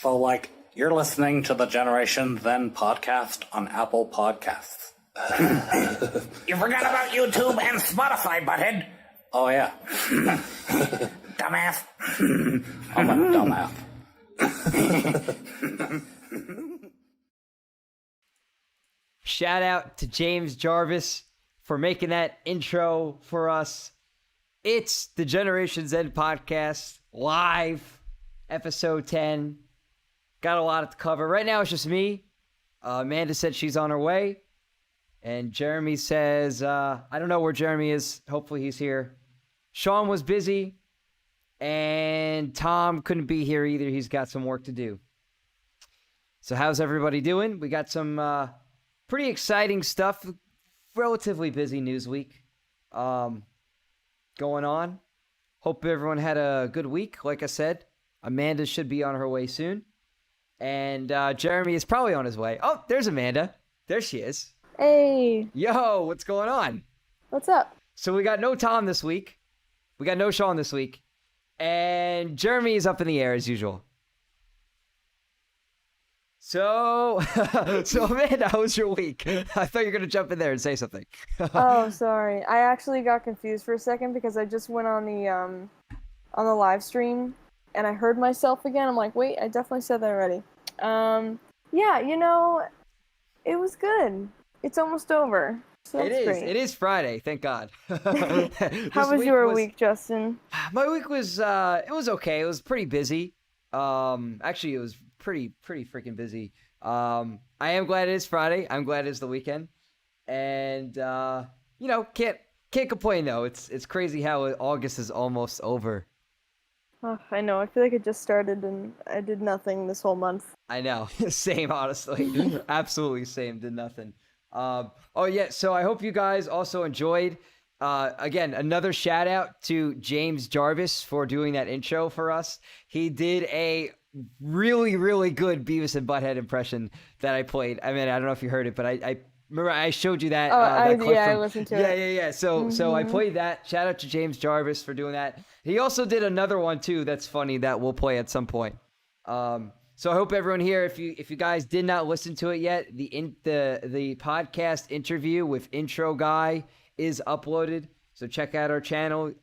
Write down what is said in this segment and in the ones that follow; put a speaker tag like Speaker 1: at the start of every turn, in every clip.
Speaker 1: So, you're listening to the GenerationZen podcast on Apple Podcasts.
Speaker 2: You forgot about YouTube and Spotify, butthead.
Speaker 1: Oh, yeah.
Speaker 2: Dumbass.
Speaker 1: I'm a dumbass.
Speaker 3: Shout out to James Jarvis for making that intro for us. It's the GenerationZen podcast, live, episode 10. Got a lot to cover. Right now, it's just me. Amanda said she's on her way. And Jeremy says, I don't know where Jeremy is. Hopefully he's here. Sean was busy. And Tom couldn't be here either. He's got some work to do. So how's everybody doing? We got some pretty exciting stuff. Relatively busy news week going on. Hope everyone had a good week. Like I said, Amanda should be on her way soon. And Jeremy is probably on his way. Oh, there's Amanda. There she is.
Speaker 4: Hey.
Speaker 3: Yo, what's going on?
Speaker 4: What's up?
Speaker 3: So we got no Tom this week. We got no Sean this week. And Jeremy is up in the air as usual. So Amanda, how was your week? I thought you were going to jump in there and say something.
Speaker 4: Oh, sorry. I actually got confused for a second because I just went on the live stream and I heard myself again. I'm like, wait, I definitely said that already. Yeah, it was good. It's almost over. So
Speaker 3: It is.
Speaker 4: great.
Speaker 3: It is Friday. Thank God.
Speaker 4: How was your week, Justin?
Speaker 3: My week was it was okay. It was pretty busy. Actually, it was pretty freaking busy. I am glad it is Friday. I'm glad it's the weekend, and can't complain though. It's crazy how August is almost over.
Speaker 4: Oh, I know. I feel like it just started and I did nothing this whole month.
Speaker 3: I know. Same, honestly. Absolutely same. Did nothing. Oh yeah. So I hope you guys also enjoyed. Again, another shout out to James Jarvis for doing that intro for us. He did a really, really good Beavis and Butthead impression that I played. I mean, I don't know if you heard it, but I remember I showed you that. That clip
Speaker 4: I listened to it.
Speaker 3: Yeah. So I played that. Shout out to James Jarvis for doing that. He also did another one too that's funny that we'll play at some point. So I hope everyone here, if you guys did not listen to it yet, the podcast interview with Intro Guy is uploaded. So check out our channel.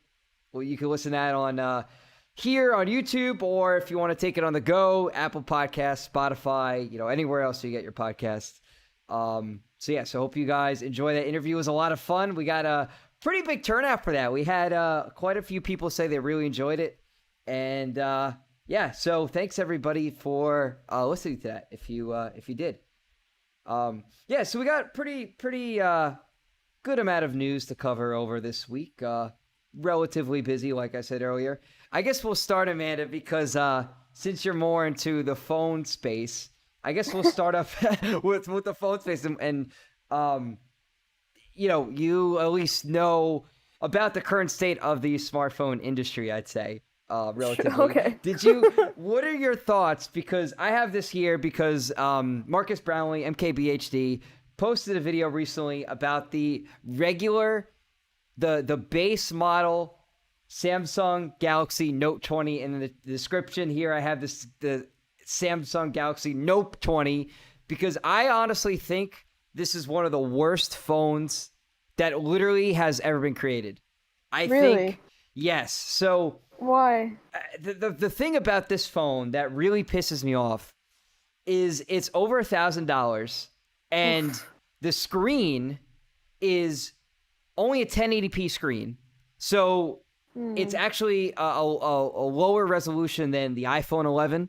Speaker 3: Well, you can listen to that on here on YouTube, or if you want to take it on the go, Apple Podcasts, Spotify, anywhere else you get your podcasts. So hope you guys enjoy that interview. It was a lot of fun. We got a pretty big turnout for that. We had quite a few people say they really enjoyed it, and so thanks everybody for listening to that. If you did, so we got pretty good amount of news to cover over this week. Relatively busy, like I said earlier. I guess we'll start, Amanda, because since you're more into the phone space, I guess we'll start off with the phone space, and you at least know about the current state of the smartphone industry, I'd say. Relatively.
Speaker 4: Okay.
Speaker 3: What are your thoughts? Because I have this here because Marcus Brownlee, MKBHD, posted a video recently about the base model Samsung Galaxy Note 20. In the description here, I have the Samsung Galaxy Note 20, because I honestly think this is one of the worst phones that literally has ever been created. I think, yes. So
Speaker 4: why?
Speaker 3: The thing about this phone that really pisses me off is it's over $1,000, and the screen is only a 1080p screen. So it's actually a lower resolution than the iPhone 11.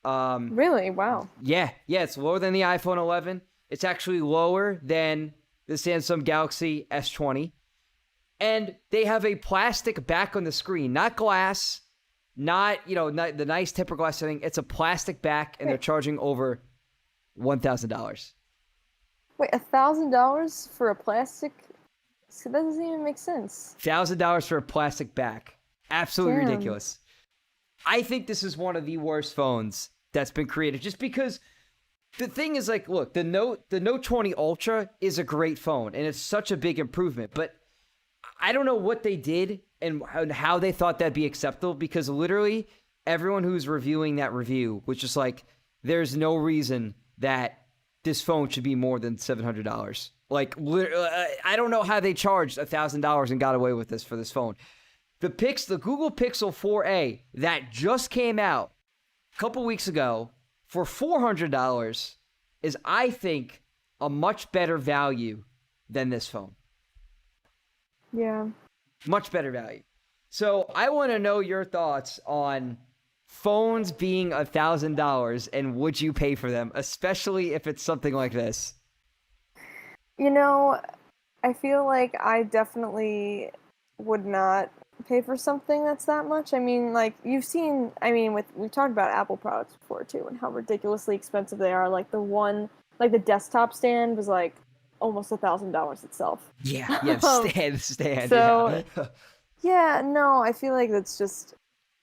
Speaker 4: Really? Wow.
Speaker 3: Yeah, it's lower than the iPhone 11. It's actually lower than the Samsung Galaxy S20. And they have a plastic back on the screen, not glass, not the nice tempered glass thing. It's a plastic back, and they're charging over $1,000.
Speaker 4: Wait, $1,000 for a plastic? So that doesn't even make sense.
Speaker 3: $1,000 for a plastic back. Absolutely
Speaker 4: Damn.
Speaker 3: ridiculous. I think this is one of the worst phones that's been created, just because the thing is, look, the Note 20 Ultra is a great phone, and it's such a big improvement, but I don't know what they did and how they thought that'd be acceptable, because literally everyone who's reviewing that review was just like, there's no reason that this phone should be more than $700. Like, I don't know how they charged $1,000 and got away with this for this phone. The Google Pixel 4a that just came out a couple weeks ago for $400 is, I think, a much better value than this phone.
Speaker 4: Yeah.
Speaker 3: Much better value. So I want to know your thoughts on phones being $1,000 and would you pay for them, especially if it's something like this?
Speaker 4: You know, I feel like I definitely would not pay for something that's that much. I mean, like, we've talked about Apple products before too, and how ridiculously expensive they are. Like the desktop stand was like almost $1,000 itself.
Speaker 3: Yeah, stand.
Speaker 4: So, yeah, no, I feel like that's just.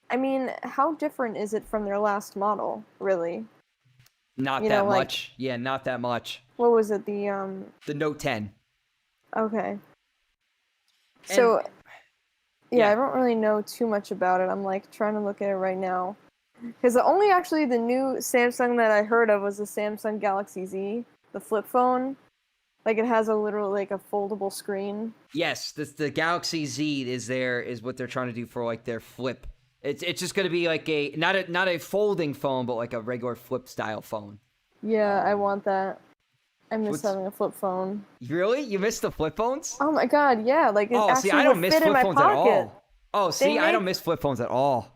Speaker 4: I mean, how different is it from their last model, really?
Speaker 3: Not that much. Yeah, not that much.
Speaker 4: What was it? The
Speaker 3: Note 10.
Speaker 4: Okay. So, yeah, I don't really know too much about it. I'm like trying to look at it right now. Because the new Samsung that I heard of was the Samsung Galaxy Z, the flip phone. Like, it has a foldable screen.
Speaker 3: Yes, the Galaxy Z is what they're trying to do for like their flip. It's just going to be like not a folding phone, but like a regular flip style phone.
Speaker 4: Yeah, I want that. I miss having a flip phone.
Speaker 3: Really? You miss the flip phones?
Speaker 4: Oh my god, yeah. Like, it actually
Speaker 3: I don't
Speaker 4: will
Speaker 3: miss
Speaker 4: fit in
Speaker 3: flip
Speaker 4: my
Speaker 3: phones at
Speaker 4: pocket.
Speaker 3: all. Oh, see, I don't miss flip phones at all.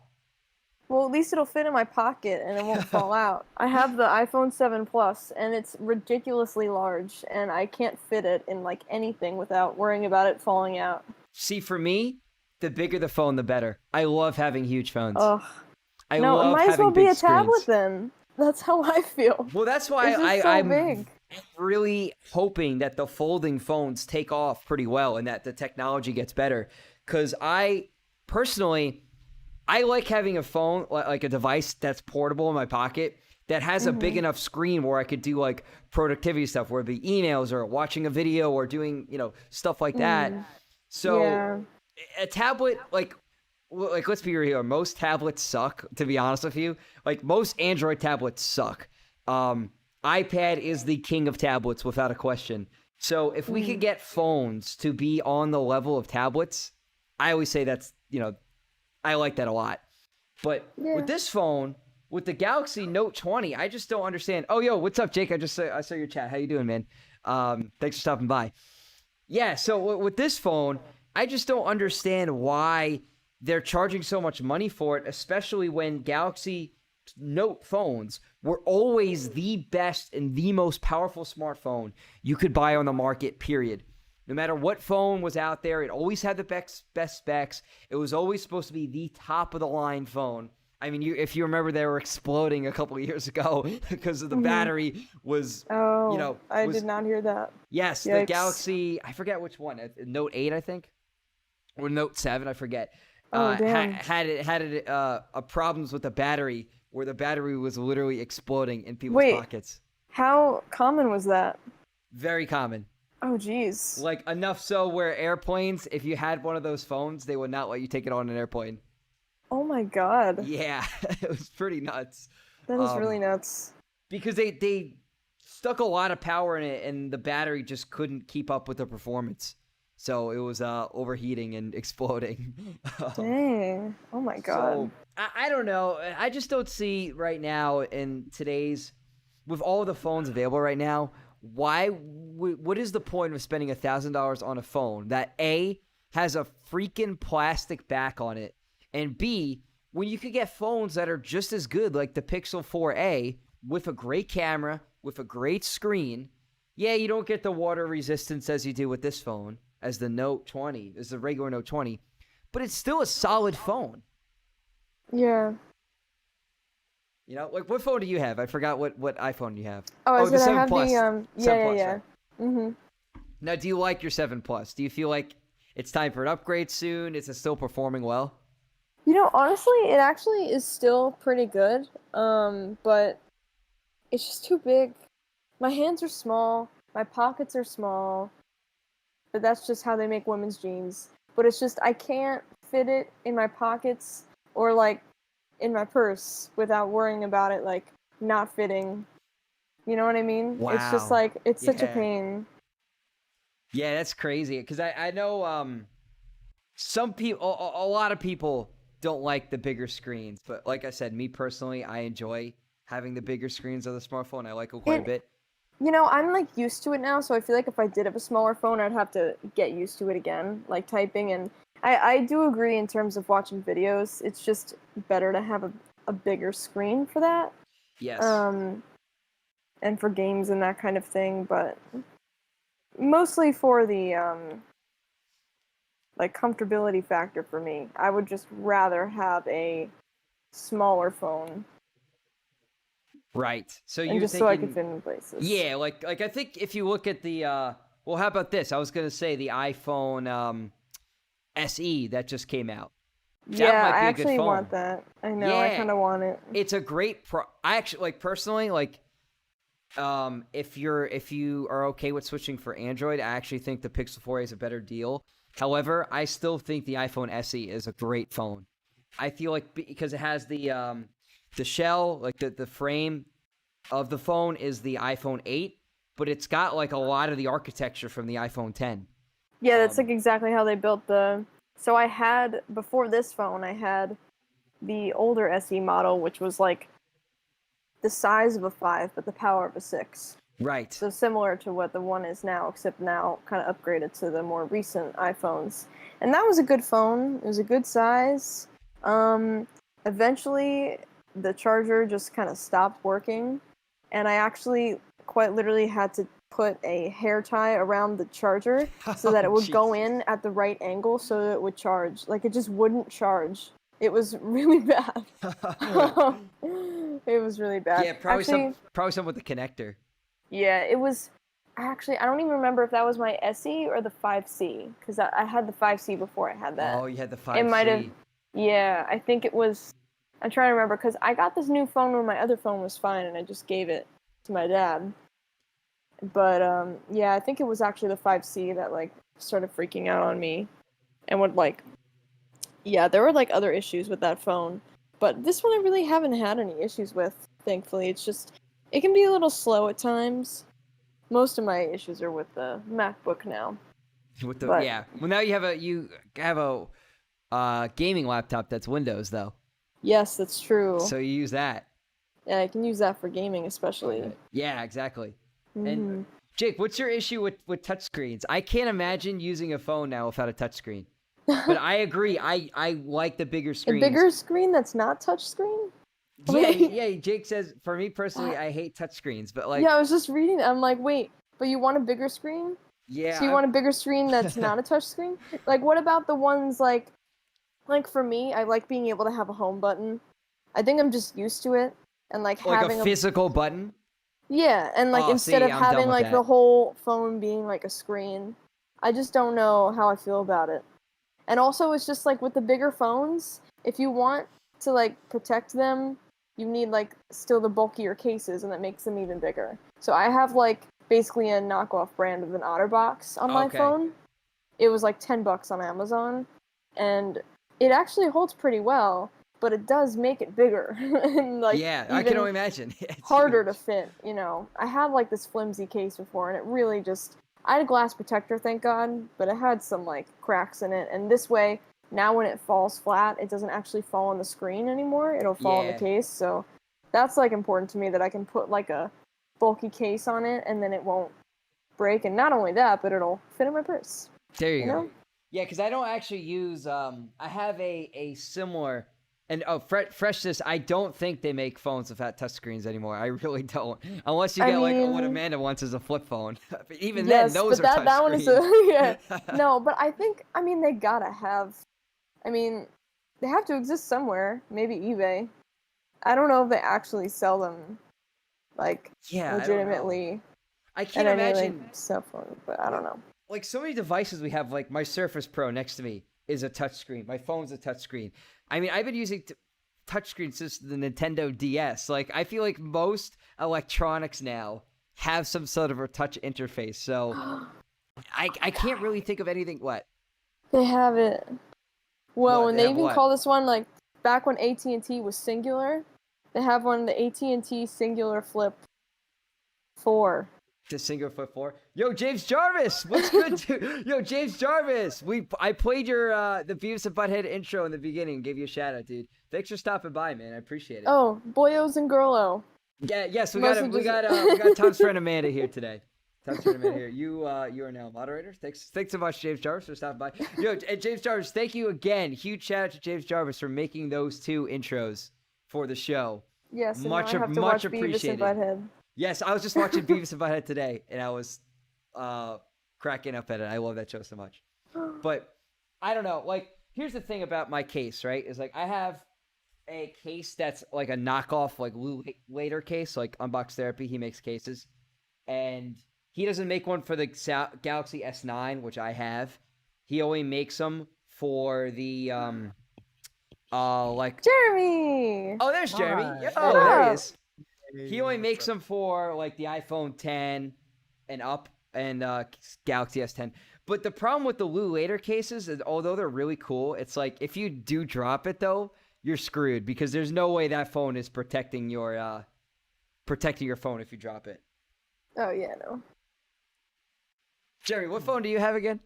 Speaker 4: Well, at least it'll fit in my pocket and it won't fall out. I have the iPhone 7 Plus, and it's ridiculously large, and I can't fit it in like anything without worrying about it falling out.
Speaker 3: See, for me, the bigger the phone, the better. I love having huge phones.
Speaker 4: Ugh.
Speaker 3: I
Speaker 4: no,
Speaker 3: love
Speaker 4: it might as well
Speaker 3: having
Speaker 4: be a
Speaker 3: big screens.
Speaker 4: tablet then. That's how I feel.
Speaker 3: Well, that's why
Speaker 4: I'm big.
Speaker 3: really hoping that the folding phones take off pretty well and that the technology gets better. Because I like having a phone, like a device that's portable in my pocket that has a big enough screen where I could do like productivity stuff, where it be emails or watching a video or doing, stuff like that. So a tablet, like let's be real here, most tablets suck, to be honest with you. Like, most Android tablets suck. iPad is the king of tablets without a question. So if we could get phones to be on the level of tablets, I always say that's, I like that a lot. But with this phone, with the Galaxy Note 20, I just don't understand. Oh, yo, what's up, Jake? I saw your chat. How you doing, man? Thanks for stopping by. Yeah, so with this phone, I just don't understand why they're charging so much money for it, especially when Galaxy Note phones were always the best and the most powerful smartphone you could buy on the market, period. No matter what phone was out there, it always had the best specs. It was always supposed to be the top-of-the-line phone. I mean, if you remember, they were exploding a couple of years ago because of the battery was,
Speaker 4: I did not hear that.
Speaker 3: Yes,
Speaker 4: Yikes.
Speaker 3: The Galaxy, I forget which one, Note 8, I think, or Note 7, I forget. Had problems with the battery, where the battery was literally exploding in people's pockets.
Speaker 4: How common was that?
Speaker 3: Very common.
Speaker 4: Oh, geez.
Speaker 3: Like, enough so where airplanes, if you had one of those phones, they would not let you take it on an airplane.
Speaker 4: Oh my god.
Speaker 3: Yeah, it was pretty nuts.
Speaker 4: That is really nuts.
Speaker 3: Because they stuck a lot of power in it, and the battery just couldn't keep up with the performance. So it was overheating and exploding.
Speaker 4: Dang. Oh my god.
Speaker 3: So, I don't know. I just don't see right now in today's, with all the phones available right now, what is the point of spending $1,000 on a phone that A, has a freaking plastic back on it, and B, when you could get phones that are just as good, like the Pixel 4a, with a great camera, with a great screen. Yeah, you don't get the water resistance as you do with this phone, as the Note 20, as the regular Note 20, but it's still a solid phone.
Speaker 4: Yeah.
Speaker 3: Like, what phone do you have? I forgot what iPhone you have.
Speaker 4: Oh,
Speaker 3: the 7
Speaker 4: I have
Speaker 3: Plus.
Speaker 4: the
Speaker 3: 7 Plus,
Speaker 4: yeah.
Speaker 3: right?
Speaker 4: Mm-hmm.
Speaker 3: Now, do you like your 7 Plus? Do you feel like it's time for an upgrade soon? Is it still performing well?
Speaker 4: Honestly, it actually is still pretty good. But it's just too big. My hands are small. My pockets are small. But that's just how they make women's jeans. But it's just, I can't fit it in my pockets or like in my purse without worrying about it like not fitting. You know what I mean?
Speaker 3: Wow.
Speaker 4: It's just like it's such a
Speaker 3: Yeah.
Speaker 4: pain.
Speaker 3: Yeah, that's crazy. Because I know some people, a lot of people don't like the bigger screens. But like I said, me personally, I enjoy having the bigger screens of the smartphone. I like it quite a bit.
Speaker 4: You know, I'm like used to it now, so I feel like if I did have a smaller phone, I'd have to get used to it again, like typing. And I do agree in terms of watching videos. It's just better to have a bigger screen for that.
Speaker 3: Yes.
Speaker 4: And for games and that kind of thing, but mostly for the like comfortability factor for me. I would just rather have a smaller phone.
Speaker 3: Right. So
Speaker 4: and
Speaker 3: you're
Speaker 4: just
Speaker 3: thinking,
Speaker 4: so I could fit in places.
Speaker 3: Yeah, like I think if you look at the well, how about this? I was gonna say the iPhone SE that just came out.
Speaker 4: Yeah,
Speaker 3: might be
Speaker 4: I
Speaker 3: a good
Speaker 4: actually
Speaker 3: phone.
Speaker 4: want that. I know, I
Speaker 3: Yeah.
Speaker 4: kind of want it.
Speaker 3: It's a great I actually like personally like if you are okay with switching for Android, I actually think the Pixel 4a is a better deal. However, I still think the iPhone SE is a great phone. I feel like because it has the shell, like the frame of the phone is the iPhone 8, but it's got like a lot of the architecture from the iPhone 10.
Speaker 4: Yeah, that's like exactly how they built the. So I had before this phone, I had the older SE model, which was like the size of a 5, but the power of a 6.
Speaker 3: Right.
Speaker 4: So similar to what the one is now, except now kind of upgraded to the more recent iPhones. And that was a good phone. It was a good size. Eventually, the charger just kind of stopped working, and I actually quite literally had to put a hair tie around the charger so that it would go in at the right angle so that it would charge. Like, it just wouldn't charge. It was really bad. It was really bad.
Speaker 3: Yeah, probably
Speaker 4: actually,
Speaker 3: some with the connector.
Speaker 4: Yeah, it was. Actually, I don't even remember if that was my SE or the 5C, because I had the 5C before I had that.
Speaker 3: Oh, you had the 5C.
Speaker 4: It might have. Yeah, I think it was. I'm trying to remember, because I got this new phone when my other phone was fine, and I just gave it to my dad. But, yeah, I think it was actually the 5C that, like, started freaking out on me. And would, like... Yeah, there were, like, other issues with that phone. But this one I really haven't had any issues with, thankfully. It's just... It can be a little slow at times. Most of my issues are with the MacBook now.
Speaker 3: Yeah. Well, now you have a gaming laptop that's Windows, though.
Speaker 4: Yes, that's true.
Speaker 3: So you use that.
Speaker 4: Yeah, I can use that for gaming, especially.
Speaker 3: Yeah, exactly.
Speaker 4: Mm-hmm.
Speaker 3: And Jake, what's your issue with touchscreens? I can't imagine using a phone now without a touchscreen. But I agree. I like the bigger screens.
Speaker 4: A bigger screen that's not touchscreen?
Speaker 3: Yeah. Jake says, for me personally, I hate touchscreens, but like.
Speaker 4: Yeah, I was just reading it. I'm like, wait, but you want a bigger screen?
Speaker 3: Yeah.
Speaker 4: So you want a bigger screen that's not a touchscreen? Like, what about the ones like for me, I like being able to have a home button. I think I'm just used to it, and like having
Speaker 3: a physical button.
Speaker 4: Yeah, and like instead of having like the whole phone being like a screen, I just don't know how I feel about it. And also, it's just like with the bigger phones, if you want to like protect them, you need like still the bulkier cases, and that makes them even bigger. So I have like basically a knockoff brand of an OtterBox on my phone. It was like $10 on Amazon, and it actually holds pretty well, but it does make it bigger. And like
Speaker 3: I can only imagine.
Speaker 4: It's harder to fit, you know. I had like this flimsy case before, and it really just... I had a glass protector, thank God, but it had some like cracks in it, and this way, now when it falls flat, it doesn't actually fall on the screen anymore. It'll fall on the case, so that's like important to me, that I can put like a bulky case on it, and then it won't break. And not only that, but it'll fit in my purse.
Speaker 3: There you go.
Speaker 4: Know?
Speaker 3: Yeah, because I don't actually use. I have a similar, and freshness. I don't think they make phones without touchscreens anymore. I really don't, unless you get like what Amanda wants is a flip phone. But even then, those are touchscreens.
Speaker 4: That one is no, but I think they gotta have. They have to exist somewhere. Maybe eBay. I don't know if they actually sell them, like legitimately.
Speaker 3: I can't imagine
Speaker 4: cell phone, but I don't know.
Speaker 3: Like so many devices we have, like my Surface Pro next to me is a touchscreen. My phone's a touchscreen. I've been using touchscreens since the Nintendo DS. Like, I feel like most electronics now have some sort of a touch interface. So I can't really think of anything. What?
Speaker 4: They have it. Well, and they even call this one like back when AT&T was singular. They have one, the AT&T Singular Flip 4.
Speaker 3: The single foot 4. Yo, James Jarvis, what's good, dude? Yo, James Jarvis, I played your the Beavis and Butthead intro in the beginning, gave you a shout out, dude. Thanks for stopping by, man. I appreciate it.
Speaker 4: Oh, Boyos and Girlo.
Speaker 3: Yeah, yes, we
Speaker 4: Mostly
Speaker 3: got Tom's friend Amanda here today. Tom's friend Amanda here. You are now moderator. Thanks so much, James Jarvis, for stopping by. Yo, and James Jarvis, thank you again. Huge shout out to James Jarvis for making those 2 intros for the show.
Speaker 4: Yes, and
Speaker 3: much
Speaker 4: now I have to watch
Speaker 3: appreciated.
Speaker 4: Beavis and Butthead.
Speaker 3: Yes, I was just watching Beavis and Butthead today, and I was cracking up at it. I love that show so much. But I don't know. Like, here's the thing about my case, right? Is like I have a case that's like a knockoff, like Lou Later case, like Unbox Therapy. He makes cases, and he doesn't make one for the Galaxy S9, which I have. He only makes them for the like
Speaker 4: Jeremy.
Speaker 3: Oh, there's Jeremy.
Speaker 5: Hi.
Speaker 3: Oh, there he is. He only makes them for like the iPhone 10 and up and Galaxy S10. But the problem with the Lou Later cases is, although they're really cool, it's like if you do drop it though, you're screwed because there's no way that phone is protecting your phone if you drop it.
Speaker 4: Oh yeah, no.
Speaker 3: Jeremy, what phone do you have again?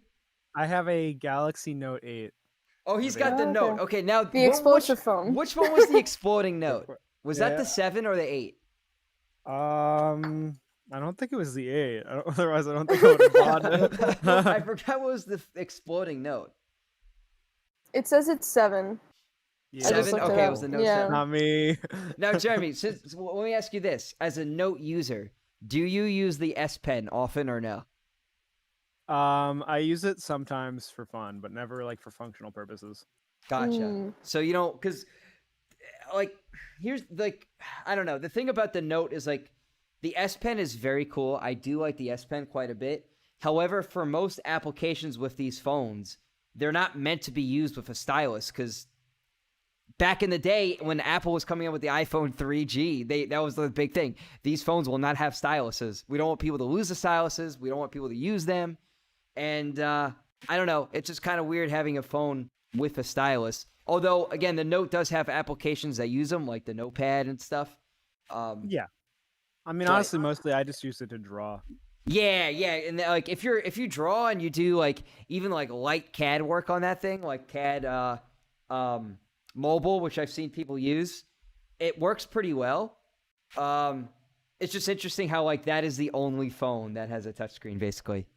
Speaker 5: I have a Galaxy Note 8.
Speaker 3: Oh, he's got the
Speaker 4: okay.
Speaker 3: Note. Okay, now
Speaker 4: The explosive phone.
Speaker 3: Which one was the exploding Note? Was that
Speaker 5: Yeah.
Speaker 3: the 7 or the 8?
Speaker 5: I don't think it was the 8. Otherwise, I don't think I would have bought it.
Speaker 3: I forgot what was the exploding Note.
Speaker 4: It says it's 7.
Speaker 5: Yeah.
Speaker 4: I just
Speaker 3: 7?
Speaker 4: looked it
Speaker 3: Okay, it
Speaker 4: up.
Speaker 3: was the Note
Speaker 4: Yeah.
Speaker 3: 7.
Speaker 5: Not me.
Speaker 3: Now, Jeremy, let me ask you this. As a Note user, do you use the S Pen often or no?
Speaker 5: I use it sometimes for fun, but never like for functional purposes.
Speaker 3: Gotcha. So you don't, because like, here's like, I don't know. The thing about the Note is like, the S Pen is very cool. I do like the S Pen quite a bit. However, for most applications with these phones, they're not meant to be used with a stylus because back in the day when Apple was coming out with the iPhone 3G, that was the big thing. These phones will not have styluses. We don't want people to lose the styluses. We don't want people to use them. And I don't know. It's just kind of weird having a phone with a stylus. Although, again, the Note does have applications that use them, like the Notepad and stuff.
Speaker 5: Yeah. I mean,
Speaker 3: But-
Speaker 5: honestly, mostly I just use it to draw.
Speaker 3: Yeah, and like if you draw and you do like even like light CAD work on that thing, like CAD mobile, which I've seen people use, it works pretty well. It's just interesting how like that is the only phone that has a touchscreen, basically.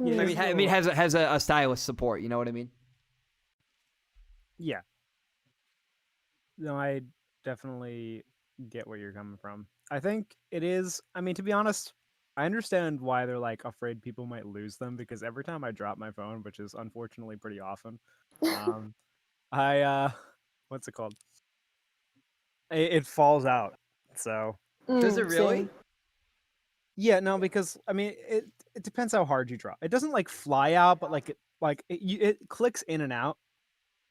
Speaker 5: Yeah,
Speaker 3: I mean, has a stylus support. You know what I mean?
Speaker 5: Yeah. No, I definitely get where you're coming from. I think it is. I mean, to be honest, I understand why they're like afraid people might lose them because every time I drop my phone, which is unfortunately pretty often, I what's it called? It falls out. So
Speaker 3: Does it really?
Speaker 4: Same.
Speaker 5: yeah, no, because I mean, it depends how hard you drop. It doesn't like fly out, but it clicks in and out,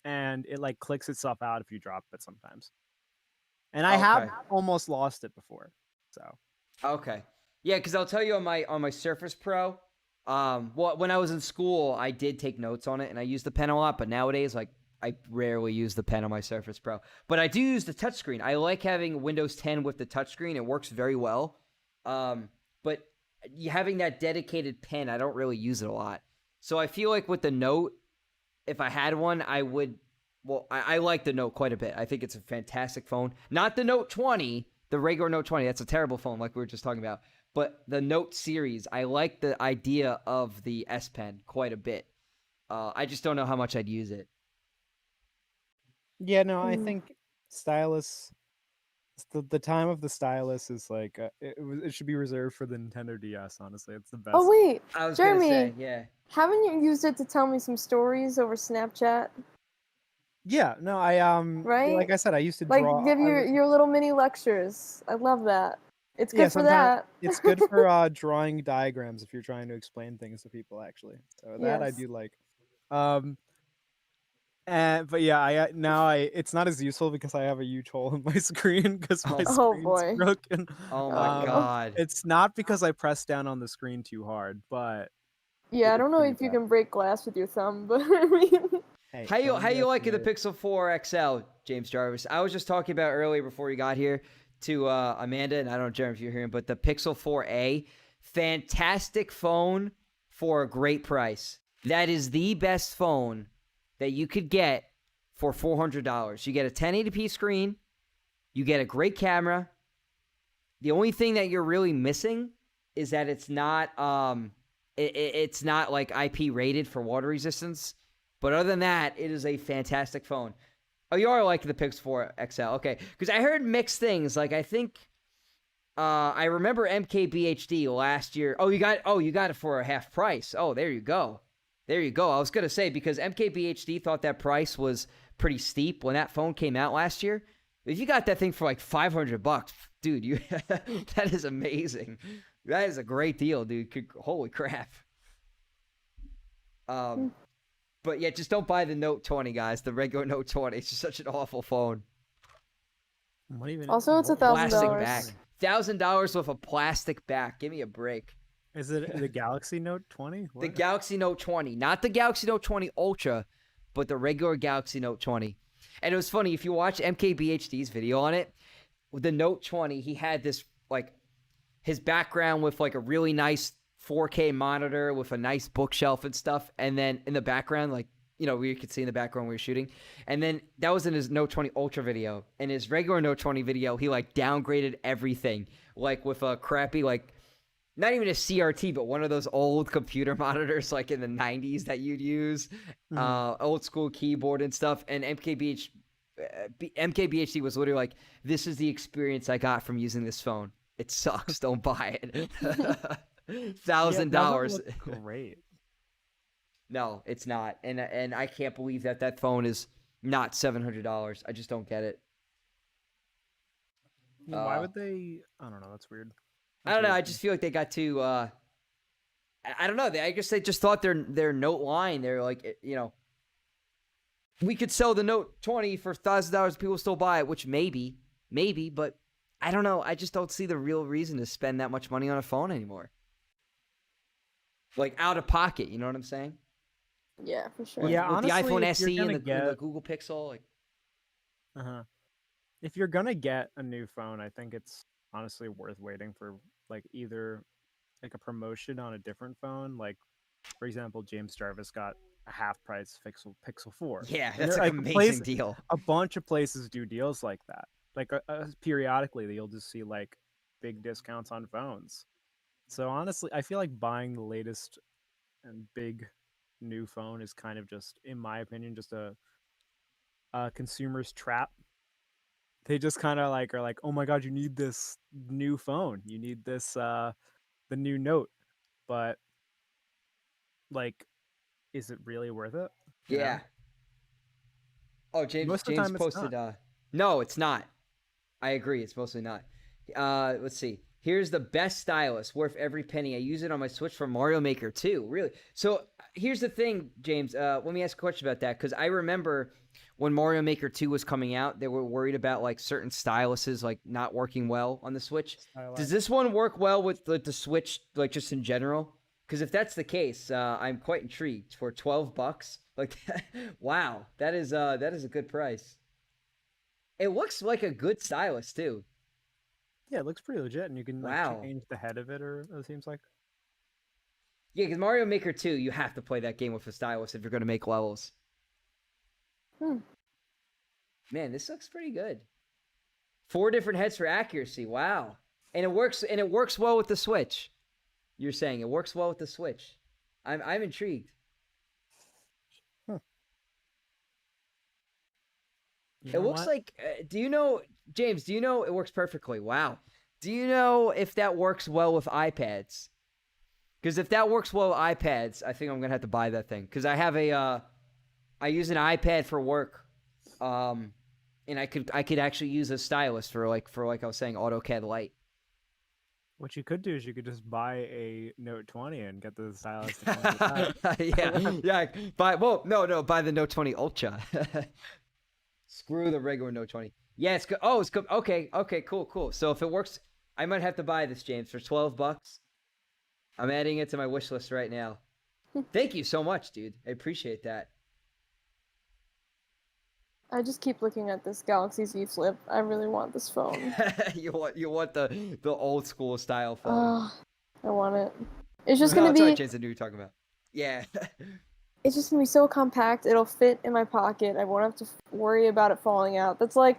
Speaker 5: and it like clicks itself out if you drop it sometimes. And I have
Speaker 3: Okay.
Speaker 5: almost lost it before. So
Speaker 3: Okay. Yeah, because I'll tell you on my Surface Pro, well, when I was in school, I did take notes on it, and I used the pen a lot. But nowadays, like, I rarely use the pen on my Surface Pro. But I do use the touchscreen. I like having Windows 10 with the touchscreen. It works very well. But having that dedicated pen, I don't really use it a lot. So I feel like with the Note, if I had one, I would. Well, I like the Note quite a bit. I think it's a fantastic phone. Not the Note 20, the regular Note 20. That's a terrible phone, like we were just talking about. But the Note series, I like the idea of the S Pen quite a bit. I just don't know how much I'd use it.
Speaker 5: yeah, no, I think stylus. The time of the stylus is like it should be reserved for the Nintendo DS. Honestly, it's the best.
Speaker 4: Oh wait,
Speaker 3: I was
Speaker 4: Jeremy,
Speaker 3: gonna say, yeah.
Speaker 4: haven't you used it to tell me some stories over Snapchat?
Speaker 5: Yeah, no, I
Speaker 4: Right?
Speaker 5: like I said, I used to
Speaker 4: Like
Speaker 5: draw.
Speaker 4: give your little mini lectures. I love that. It's
Speaker 5: Yeah,
Speaker 4: good for
Speaker 5: sometimes
Speaker 4: that.
Speaker 5: it's good for drawing diagrams if you're trying to explain things to people. Actually, so that I
Speaker 4: Yes.
Speaker 5: do like. But yeah, it's not as useful because I have a huge hole in my screen because my
Speaker 3: Oh.
Speaker 5: screen's
Speaker 4: boy.
Speaker 5: broken.
Speaker 3: Oh my
Speaker 4: Oh.
Speaker 3: god.
Speaker 5: It's not because I pressed down on the screen too hard, but
Speaker 4: Yeah, I
Speaker 5: it's
Speaker 4: don't know
Speaker 5: pretty
Speaker 4: if you
Speaker 5: bad.
Speaker 4: can break glass with your thumb, but I mean,
Speaker 5: Hey,
Speaker 3: How you
Speaker 5: don't
Speaker 3: liking the
Speaker 5: underestimate-
Speaker 3: Pixel 4 XL, James Jarvis? I was just talking about earlier before you got here to Amanda, and I don't know, Jeremy, if you're hearing, but the Pixel 4a, fantastic phone for a great price. That is the best phone that you could get for $400. You get a 1080p screen, you get a great camera. The only thing that you're really missing is that it's not it's not like IP rated for water resistance. But other than that, it is a fantastic phone. Oh, you are liking the Pixel 4 XL. Okay. Because I heard mixed things. Like, I think I remember MKBHD last year. Oh, you got it for a half price. Oh, there you go. There you go. I was going to say, because MKBHD thought that price was pretty steep when that phone came out last year. If you got that thing for like $500, dude, that is amazing. That is a great deal, dude. Holy crap. But yeah, just don't buy the Note 20, guys. The regular Note 20. It's just such an awful phone.
Speaker 5: What even?
Speaker 4: Also, it's
Speaker 3: Plastic
Speaker 4: $1,000.
Speaker 3: back. $1,000 with a plastic back. Give me a break.
Speaker 5: Is it the Galaxy Note 20?
Speaker 3: The Galaxy Note 20. Not the Galaxy Note 20 Ultra, but the regular Galaxy Note 20. And it was funny, if you watch MKBHD's video on it, with the Note 20, he had this, like, his background with, like, a really nice 4K monitor with a nice bookshelf and stuff. And then in the background, like, you know, we could see in the background we were shooting. And then that was in his Note 20 Ultra video. In his regular Note 20 video, he, like, downgraded everything. Like, with a crappy, like, not even a CRT, but one of those old computer monitors, like in the 90s that you'd use. Old school keyboard and stuff. And MKBHD was literally like, this is the experience I got from using this phone. It sucks. Don't buy it. $1,000.
Speaker 5: Great.
Speaker 3: No, it's not. And I can't believe that phone is not $700. I just don't get it.
Speaker 5: Why would they? I don't know. That's weird.
Speaker 3: I don't know. I just feel like they got too. I don't know. I guess they just thought their Note line. They're like, you know, we could sell the Note 20 for $1,000. People still buy it, which maybe, but I don't know. I just don't see the real reason to spend that much money on a phone anymore. Like out of pocket, you know what I'm saying?
Speaker 4: Yeah, for sure.
Speaker 5: Yeah,
Speaker 3: With
Speaker 5: honestly,
Speaker 3: the iPhone
Speaker 5: if you're
Speaker 3: SE and
Speaker 5: gonna
Speaker 3: the Google Pixel, like.
Speaker 5: If you're gonna get a new phone, I think it's honestly worth waiting for, like, either like a promotion on a different phone. Like, for example, James Jarvis got a half price Pixel 4.
Speaker 3: Yeah,
Speaker 5: And
Speaker 3: that's
Speaker 5: there-
Speaker 3: like an amazing deal.
Speaker 5: A bunch of places do deals like that. Like periodically, you'll just see like big discounts on phones. So honestly, I feel like buying the latest and big new phone is kind of just, in my opinion, just a consumer's trap. They just kind of like are like, oh my god, you need this new phone, you need this the new Note, but like, is it really worth it? You know?
Speaker 3: Yeah. Oh, James
Speaker 5: Most of the time it's
Speaker 3: posted. No, it's not. I agree. It's mostly not. Let's see. Here's the best stylus, worth every penny. I use it on my Switch for Mario Maker 2. Really? So here's the thing, James. Let me ask a question about that, because I remember when Mario Maker 2 was coming out, they were worried about like certain styluses like not working well on the Switch. Does this one work well with the Switch, like just in general? Because if that's the case, I'm quite intrigued. For $12, like, wow, that is a good price. It looks like a good stylus too.
Speaker 5: Yeah, it looks pretty legit, and you can like
Speaker 3: Wow.
Speaker 5: change the head of it, or it seems like.
Speaker 3: Yeah, because Mario Maker 2, you have to play that game with a stylus if you're going to make levels. Man, this looks pretty good. 4 different heads for accuracy. Wow. And it works well with the Switch. You're saying it works well with the Switch. I'm intrigued.
Speaker 5: You
Speaker 3: It
Speaker 5: know
Speaker 3: looks
Speaker 5: what?
Speaker 3: like do you know, James, do you know it works perfectly? Wow. Do you know if that works well with iPads? Because if that works well with iPads, I think I'm gonna have to buy that thing. Because I have I use an iPad for work, and I could actually use a stylus for like I was saying, AutoCAD Lite.
Speaker 5: What you could do is you could just buy a Note 20 and get the stylus to come with that.
Speaker 3: yeah. Buy the Note 20 Ultra. Screw the regular Note 20. Yeah, it's good. Oh, it's good. Okay, cool. So if it works, I might have to buy this, James, for $12. I'm adding it to my wish list right now. Thank you so much, dude. I appreciate that.
Speaker 4: I just keep looking at this Galaxy Z Flip. I really want this phone.
Speaker 3: you want the old school style phone.
Speaker 4: I want it. It's just
Speaker 3: No,
Speaker 4: gonna
Speaker 3: it's all right,
Speaker 4: be.
Speaker 3: Chance, I knew you were talking about. Yeah.
Speaker 4: It's just gonna be so compact. It'll fit in my pocket. I won't have to worry about it falling out. That's like,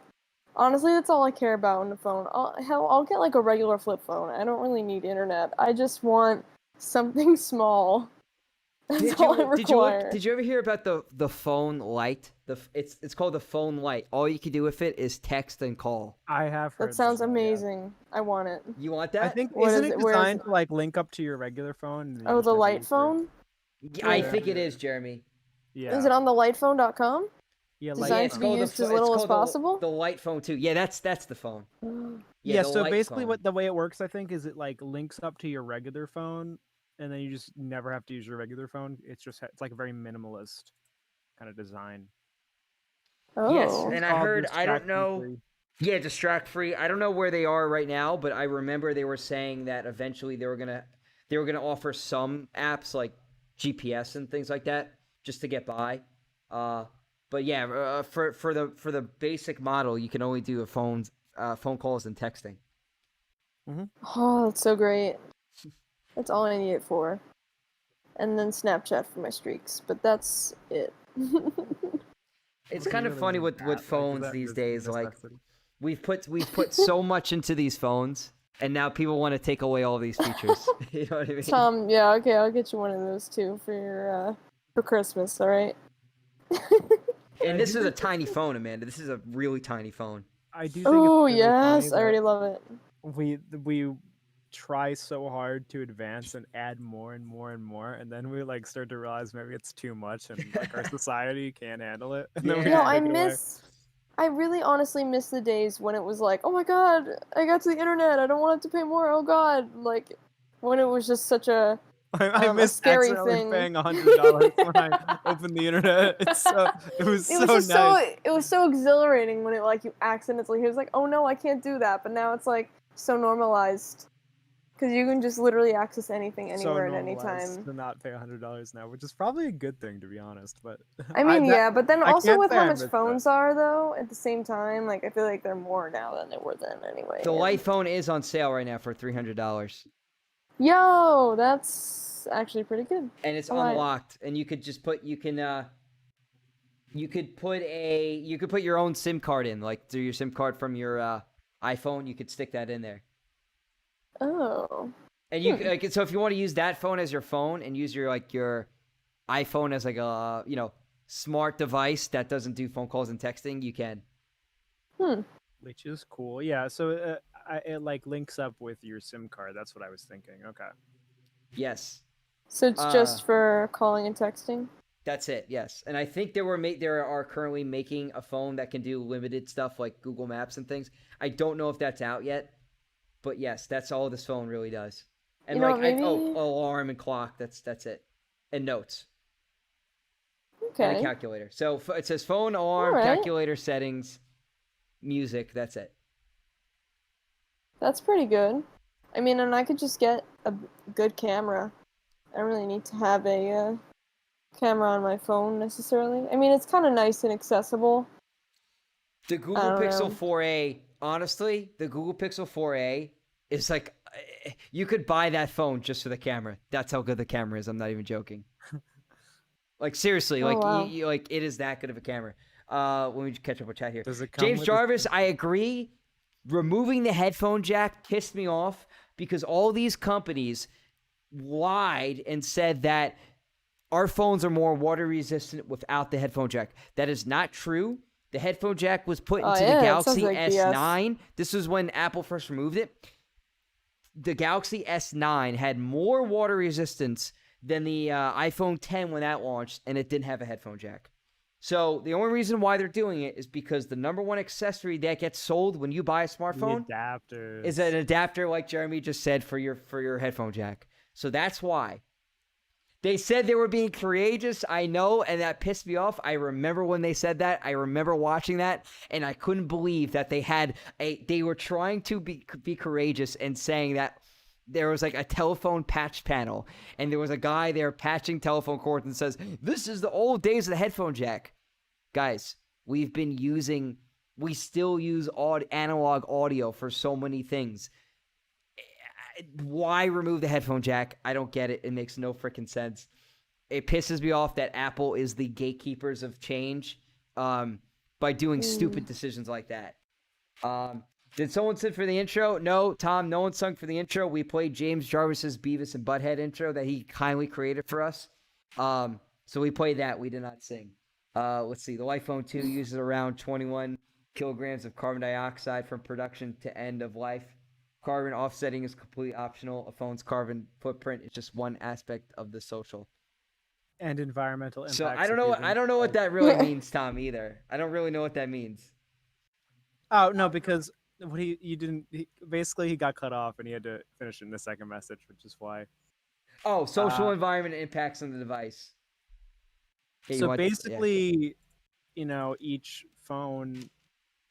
Speaker 4: honestly, that's all I care about in a phone. I'll get like a regular flip phone. I don't really need internet. I just want something small. That's all I require.
Speaker 3: Did you ever hear about the phone light? It's called the phone light. All you can do with it is text and call.
Speaker 5: I have heard
Speaker 4: That sounds
Speaker 5: this, yeah.
Speaker 4: amazing. I want it.
Speaker 3: You want that?
Speaker 5: I think
Speaker 4: What
Speaker 5: isn't
Speaker 4: is
Speaker 5: it
Speaker 4: it? Where is
Speaker 5: designed
Speaker 4: it?
Speaker 5: to like link up to your regular phone? And then you
Speaker 4: Oh,
Speaker 5: just
Speaker 4: the
Speaker 5: never
Speaker 4: light
Speaker 5: use it?
Speaker 4: phone?
Speaker 3: I
Speaker 5: Yeah.
Speaker 3: think it is, Jeremy.
Speaker 5: Yeah.
Speaker 4: Is it on the lightphone.com?
Speaker 5: Yeah,
Speaker 4: Designed to be used as little as possible?
Speaker 3: The light phone too. Yeah, that's the phone.
Speaker 5: Yeah,
Speaker 3: the
Speaker 5: so
Speaker 3: light
Speaker 5: basically
Speaker 3: phone.
Speaker 5: the way it works, I think, is it like links up to your regular phone, and then you just never have to use your regular phone. It's like a very minimalist kind of design.
Speaker 4: Oh.
Speaker 3: Yes, and I
Speaker 5: All
Speaker 3: heard, I don't know.
Speaker 5: distraction-free.
Speaker 3: Yeah, distract free. I don't know where they are right now, but I remember they were saying that eventually they were gonna offer some apps like GPS and things like that just to get by. But yeah, for the basic model, you can only do phone calls and texting.
Speaker 4: Oh, that's so great. That's all I need it for. And then Snapchat for my streaks, but that's it.
Speaker 3: It's
Speaker 5: You
Speaker 3: kind of
Speaker 5: really
Speaker 3: funny
Speaker 5: need
Speaker 3: with
Speaker 5: that, like,
Speaker 3: phones
Speaker 5: that
Speaker 3: these
Speaker 5: is a
Speaker 3: days. Like
Speaker 5: necessity.
Speaker 3: we've put so much into these phones, and now people want to take away all these features. You know what I mean?
Speaker 4: Tom, yeah, okay, I'll get you one of those too for your for Christmas, alright?
Speaker 3: And this is a tiny phone, Amanda. This is a really tiny phone.
Speaker 5: I do think
Speaker 4: Oh
Speaker 5: it's really
Speaker 4: yes,
Speaker 5: funny
Speaker 4: I already
Speaker 5: that
Speaker 4: love it.
Speaker 5: we try so hard to advance and add more and more and more, and then we like start to realize maybe it's too much, and like our society can't handle it. And then we
Speaker 3: Yeah.
Speaker 5: just
Speaker 4: I
Speaker 5: take it away.
Speaker 4: really honestly miss the days when it was like, oh my god, I got to the internet, I don't want to pay more, oh god, like when it was just such a
Speaker 5: I
Speaker 4: a
Speaker 5: missed
Speaker 4: scary
Speaker 5: accidentally
Speaker 4: thing.
Speaker 5: paying $100 when I opened the internet. It was
Speaker 4: it
Speaker 5: so
Speaker 4: was just
Speaker 5: nice.
Speaker 4: it was so exhilarating when it like you accidentally he was like, oh no, I can't do that, but now it's like so normalized because you can just literally access anything anywhere at any
Speaker 5: normalized
Speaker 4: time.
Speaker 5: to not pay $100 now, which is probably a good thing, to be honest. But
Speaker 4: I mean, yeah, but then
Speaker 5: I
Speaker 4: also
Speaker 5: can't
Speaker 4: with
Speaker 5: say
Speaker 4: how
Speaker 5: I
Speaker 4: much
Speaker 5: miss that.
Speaker 4: phones are though, at the same time, like I feel like they're more now than they were then anyway.
Speaker 3: The
Speaker 4: and-
Speaker 3: light phone is on sale right now for $300,
Speaker 4: Yo, that's actually pretty good.
Speaker 3: and it's
Speaker 4: Alright.
Speaker 3: unlocked. And you could just put you could put your own SIM card in, like through your SIM card from your iPhone. You could stick that in there.
Speaker 4: Oh.
Speaker 3: And you like, so if you want to use that phone as your phone and use your iPhone as like a smart device that doesn't do phone calls and texting, you can.
Speaker 5: Which is cool. Yeah, so it like links up with your SIM card. That's what I was thinking. Okay.
Speaker 3: Yes,
Speaker 4: So it's just for calling and texting?
Speaker 3: that's it. Yes, and I think there are currently making a phone that can do limited stuff like Google Maps and things. I don't know if that's out yet, but yes, that's all this phone really does. And
Speaker 4: You know,
Speaker 3: like
Speaker 4: maybe-
Speaker 3: alarm and clock. That's it, and notes. And a
Speaker 4: Okay.
Speaker 3: calculator. So it says phone, alarm,
Speaker 4: Alright.
Speaker 3: calculator, settings, music. That's it.
Speaker 4: That's pretty good. I mean, and I could just get a good camera. I don't really need to have a camera on my phone necessarily. I mean, it's kind of nice and accessible.
Speaker 3: The Google
Speaker 4: don't
Speaker 3: Pixel
Speaker 4: know.
Speaker 3: 4a, honestly, the Google Pixel 4a is like, you could buy that phone just for the camera. That's how good the camera is. I'm not even joking. Like seriously,
Speaker 4: Oh,
Speaker 3: like
Speaker 4: wow.
Speaker 3: like it is that good of a camera. Let me just catch up with chat here.
Speaker 5: Does it come
Speaker 3: James
Speaker 5: with
Speaker 3: Jarvis, I agree. Removing the headphone jack pissed me off because all these companies lied and said that our phones are more water resistant without the headphone jack. That is not true. The headphone jack was put into
Speaker 4: yeah,
Speaker 3: the
Speaker 4: it sounds
Speaker 3: Galaxy
Speaker 4: like BS.
Speaker 3: S9. This was when Apple first removed it. The Galaxy S9 had more water resistance than the iPhone 10 when that launched, and it didn't have a headphone jack. So the only reason why they're doing it is because the number one accessory that gets sold when you buy a smartphone
Speaker 5: the adapters?
Speaker 3: is an adapter, like Jeremy just said, for your headphone jack. So that's why. They said they were being courageous, I know, and that pissed me off. I remember when they said that. I remember watching that, and I couldn't believe that they were trying to be courageous and saying that there was like a telephone patch panel, and there was a guy there patching telephone cords and says, "This is the old days of the headphone jack." Guys, we still use analog audio for so many things. Why remove the headphone jack? I don't get it. It makes no freaking sense. It pisses me off that Apple is the gatekeepers of change by doing stupid decisions like that. Did someone sing for the intro? No, Tom, no one sung for the intro. We played James Jarvis's Beavis and Butthead intro that he kindly created for us. So we played that. We did not sing. Let's see. The iPhone 2 uses around 21 kilograms of carbon dioxide from production to end of life. Carbon offsetting is completely optional. A phone's carbon footprint is just one aspect of the social
Speaker 5: and environmental impact.
Speaker 3: So I don't know what that really means, Tom. Either I don't really know what that means.
Speaker 5: Oh no, because he got cut off and he had to finish it in the second message, which is why.
Speaker 3: Oh, social environment impacts on the device.
Speaker 5: Okay, so basically, each phone,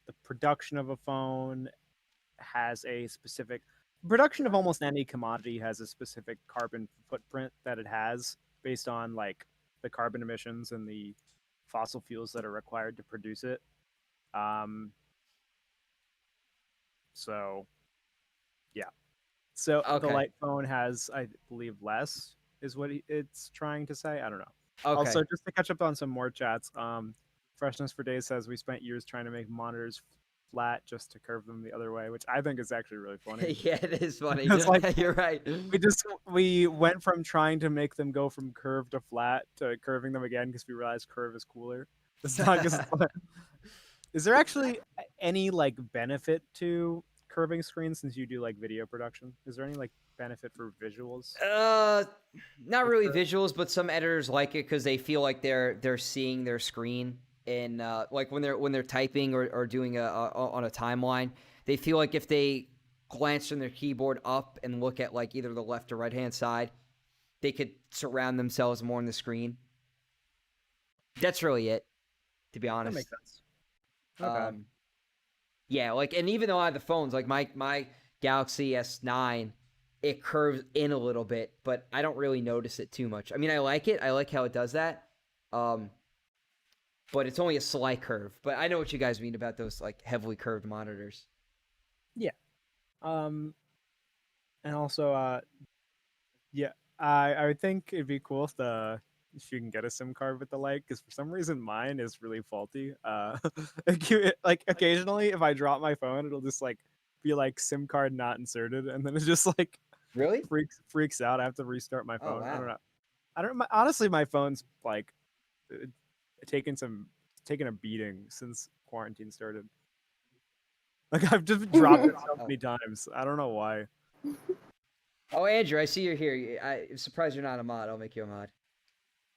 Speaker 5: the production of a phone has a specific production of almost any commodity has a specific carbon footprint that it has based on like the carbon emissions and the fossil fuels that are required to produce it. So yeah. So the light phone has, I believe, less is what it's trying to say. I don't know. Okay. Also, just to catch up on some more chats, Freshness for Days says we spent years trying to make monitors flat just to curve them the other way, which I think is actually really funny.
Speaker 3: Yeah, it is funny.
Speaker 5: Like,
Speaker 3: you're right.
Speaker 5: We went from trying to make them go from curved to flat to curving them again because we realized curve is cooler. It's not just Is there actually any like benefit to curving screens since you do like video production? Is there any like benefit for visuals?
Speaker 3: Not really visuals, but some editors like it because they feel like they're seeing their screen. And like when they're typing or doing on a timeline, they feel like if they glance from their keyboard up and look at like either the left or right hand side, they could surround themselves more on the screen. That's really it, to be honest.
Speaker 5: That makes sense. Okay.
Speaker 3: Yeah, like, and even though I have the phones, like my Galaxy S9, it curves in a little bit, but I don't really notice it too much. I mean, I like it. I like how it does that. But it's only a slight curve. But I know what you guys mean about those like heavily curved monitors.
Speaker 5: Yeah. And also, yeah, I would think it'd be cool if you can get a SIM card with the light, because for some reason mine is really faulty. Like occasionally, if I drop my phone, it'll just like be like SIM card not inserted, and then it just like
Speaker 3: really
Speaker 5: freaks out. I have to restart my phone.
Speaker 3: Oh, wow.
Speaker 5: I don't know. Honestly, my phone's like taken a beating since quarantine started. Like I've just dropped it so many times. I don't know why.
Speaker 3: Oh, Andrew, I see you're here. I'm surprised you're not a mod. I'll make you a mod.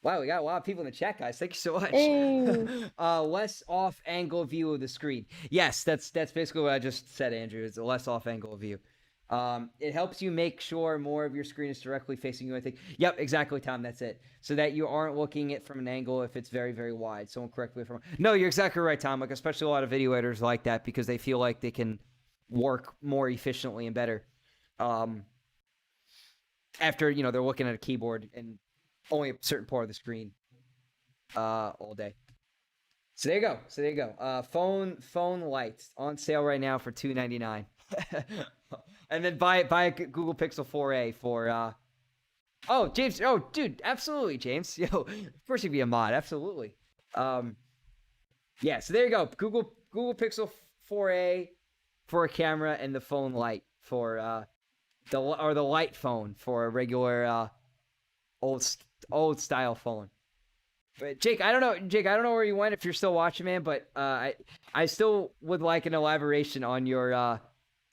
Speaker 3: Wow, we got a lot of people in the chat, guys. Thank you so much.
Speaker 4: Hey.
Speaker 3: Less off angle view of the screen. Yes, that's basically what I just said, Andrew. It's a less off angle view. It helps you make sure more of your screen is directly facing you, I think. Yep, exactly, Tom. That's it. So that you aren't looking at it from an angle if it's very, very wide. Someone correct me if I'm wrong. No, you're exactly right, Tom. Like, especially a lot of video editors like that because they feel like they can work more efficiently and better. After, they're looking at a keyboard and only a certain part of the screen all day. So there you go. Phone lights on sale right now for $299. And then buy a Google Pixel 4a for oh, James. Oh, dude, absolutely, James. Yo, of course you'd be a mod, absolutely. Yeah, so there you go. Google Pixel 4a for a camera and the phone light for the light phone for a regular old style phone. But Jake, I don't know where you went if you're still watching, man, but I still would like an elaboration on your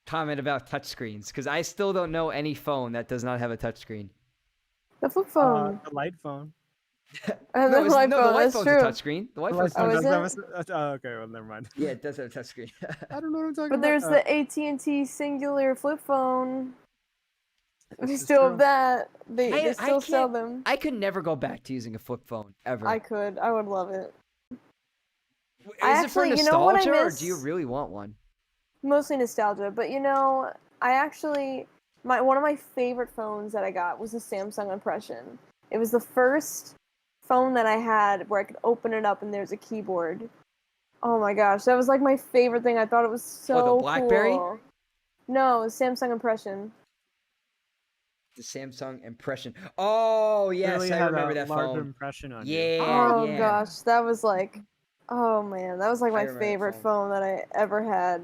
Speaker 3: comment about touchscreens, because I still don't know any phone that does not have a touchscreen.
Speaker 4: The flip phone.
Speaker 5: The light phone.
Speaker 4: The light phone.
Speaker 3: The light
Speaker 4: That's
Speaker 3: phone's
Speaker 4: true.
Speaker 3: a touchscreen. The light phone's
Speaker 4: Oh, is
Speaker 5: okay, well, never mind.
Speaker 3: Yeah, it does have a touchscreen.
Speaker 5: I don't know what I'm talking
Speaker 4: But
Speaker 5: about.
Speaker 4: there's the AT&T singular flip phone. We still have that. They still sell them.
Speaker 3: I could never go back to using a flip phone ever.
Speaker 4: I could. I would love it.
Speaker 3: Is it for nostalgia, or do you really want one?
Speaker 4: Mostly nostalgia, but I actually one of my favorite phones that I got was a Samsung Impression. It was the first phone that I had where I could open it up and there's a keyboard. Oh my gosh, that was like my favorite thing. I thought it was so
Speaker 3: BlackBerry?
Speaker 4: cool. No, Samsung Impression.
Speaker 3: The Samsung Impression. Oh yes,
Speaker 5: Really
Speaker 3: I
Speaker 5: had
Speaker 3: remember
Speaker 5: a
Speaker 3: that
Speaker 5: large
Speaker 3: phone.
Speaker 5: impression on you.
Speaker 3: Yeah,
Speaker 4: Oh
Speaker 3: yeah.
Speaker 4: gosh, that was like, oh man, that was like
Speaker 3: I
Speaker 4: my
Speaker 3: remember that
Speaker 4: favorite
Speaker 3: phone.
Speaker 4: phone that I ever had.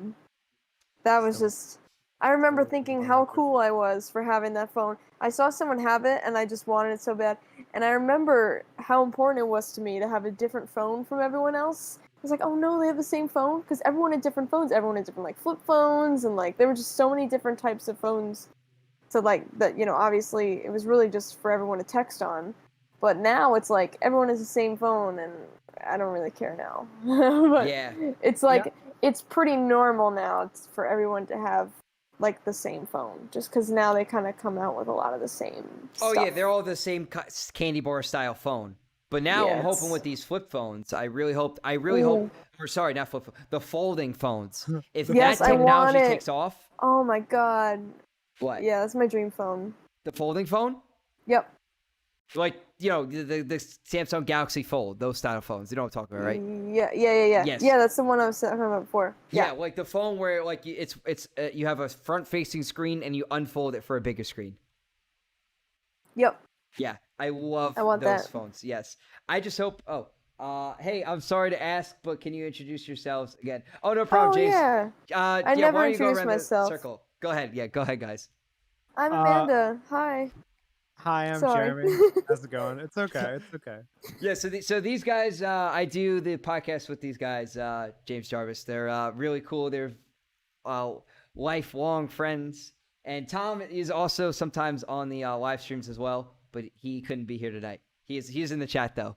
Speaker 4: That was
Speaker 5: So-
Speaker 4: just, I remember
Speaker 5: so
Speaker 4: thinking
Speaker 5: fun
Speaker 4: how
Speaker 5: with it.
Speaker 4: cool I was for having that phone. I saw someone have it and I just wanted it so bad. And I remember how important it was to me to have a different phone from everyone else. I was like, oh no, they have the same phone? Because everyone had different phones. Everyone had different like flip phones and like there were just so many different types of phones. So like that, obviously it was really just for everyone to text on. But now it's like everyone has the same phone and I don't really care now. But
Speaker 3: Yeah.
Speaker 4: it's like it's pretty normal now for everyone to have like the same phone just because now they kind of come out with a lot of the same
Speaker 3: Oh
Speaker 4: stuff.
Speaker 3: yeah, they're all the same candy bar style phone. But now I'm hoping with these flip phones, I really hope, or sorry, not flip phone, the folding phones. If
Speaker 4: Yes,
Speaker 3: that
Speaker 4: I want
Speaker 3: technology
Speaker 4: it.
Speaker 3: takes off,
Speaker 4: Oh my god.
Speaker 3: what?
Speaker 4: Yeah, that's my dream phone.
Speaker 3: The folding phone?
Speaker 4: Yep.
Speaker 3: Like, the Samsung Galaxy Fold, those style phones. You know what I'm talking about, right?
Speaker 4: Yeah.
Speaker 3: Yes.
Speaker 4: Yeah, that's the one I was talking about before.
Speaker 3: Yeah, like the phone where like it's you have a front facing screen and you unfold it for a bigger screen.
Speaker 4: Yep.
Speaker 3: Yeah, I love
Speaker 4: want
Speaker 3: those
Speaker 4: that.
Speaker 3: phones. Yes, I just hope. Hey, I'm sorry to ask, but can you introduce yourselves again? Oh, no problem,
Speaker 4: Oh
Speaker 3: James.
Speaker 4: yeah.
Speaker 3: I
Speaker 4: never
Speaker 3: why don't you go
Speaker 4: introduced
Speaker 3: around
Speaker 4: myself.
Speaker 3: the circle? Go ahead. Yeah, go ahead, guys.
Speaker 4: I'm
Speaker 5: Uh,
Speaker 4: Amanda. Hi.
Speaker 5: Hi, I'm
Speaker 4: Sorry.
Speaker 5: Jeremy. How's it going? It's okay. It's okay.
Speaker 3: Yeah, so these guys, I do the podcast with these guys, James Jarvis. They're really cool. They're uh, lifelong friends, and Tom is also sometimes on the live streams as well, but he couldn't be here tonight. He's in the chat though.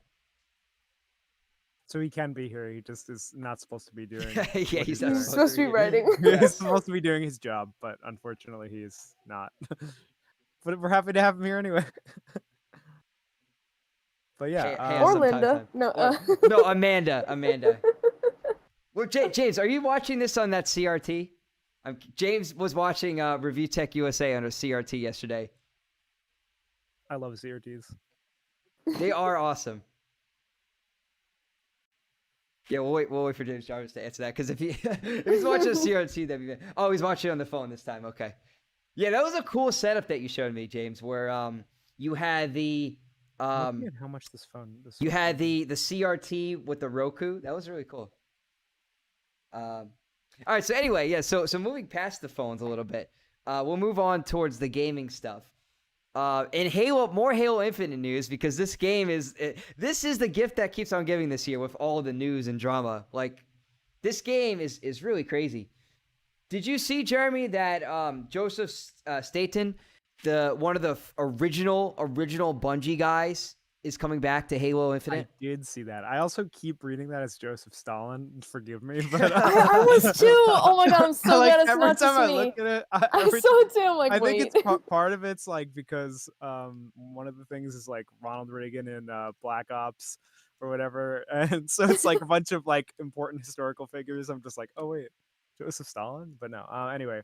Speaker 5: So he can be here. He just is not supposed to be doing.
Speaker 3: Yeah,
Speaker 5: what
Speaker 3: he's not
Speaker 4: He's
Speaker 5: doing.
Speaker 4: supposed to be writing.
Speaker 5: He's supposed to be doing his job, but unfortunately, he's not. But we're happy to have him here anyway. But yeah,
Speaker 3: Hey,
Speaker 4: Or
Speaker 3: sometime,
Speaker 4: Linda.
Speaker 3: time.
Speaker 4: No.
Speaker 3: No, Amanda. Well, James, are you watching this on that CRT? James was watching Review Tech USA on a CRT yesterday.
Speaker 5: I love CRTs.
Speaker 3: They are awesome. Yeah, we'll wait for James Jarvis to answer that, because if he's watching a CRT, that'd be. Oh, he's watching on the phone this time. Okay. Yeah, that was a cool setup that you showed me, James, where you had the
Speaker 5: Looking at how much this phone.
Speaker 3: you had the CRT with the Roku. That was really cool. All right, so anyway, yeah, so moving past the phones a little bit, we'll move on towards the gaming stuff. And more Halo Infinite news, because this game this is the gift that keeps on giving this year with all the news and drama. Like, this game is really crazy. Did you see, Jeremy, that Joseph Staten, one of the original Bungie guys, is coming back to Halo Infinite?
Speaker 5: I did see that. I also keep reading that as Joseph Stalin. Forgive me, but
Speaker 4: I was too. Oh my god, I'm so glad it's
Speaker 5: every
Speaker 4: not
Speaker 5: time
Speaker 4: just
Speaker 5: I
Speaker 4: me.
Speaker 5: look at it,
Speaker 4: I saw it too. I'm like,
Speaker 5: I
Speaker 4: wait.
Speaker 5: think it's part of it's like because one of the things is like Ronald Reagan in Black Ops or whatever, and so it's like a bunch of like important historical figures. I'm just like, oh wait, Joseph Stalin, but no. Anyway,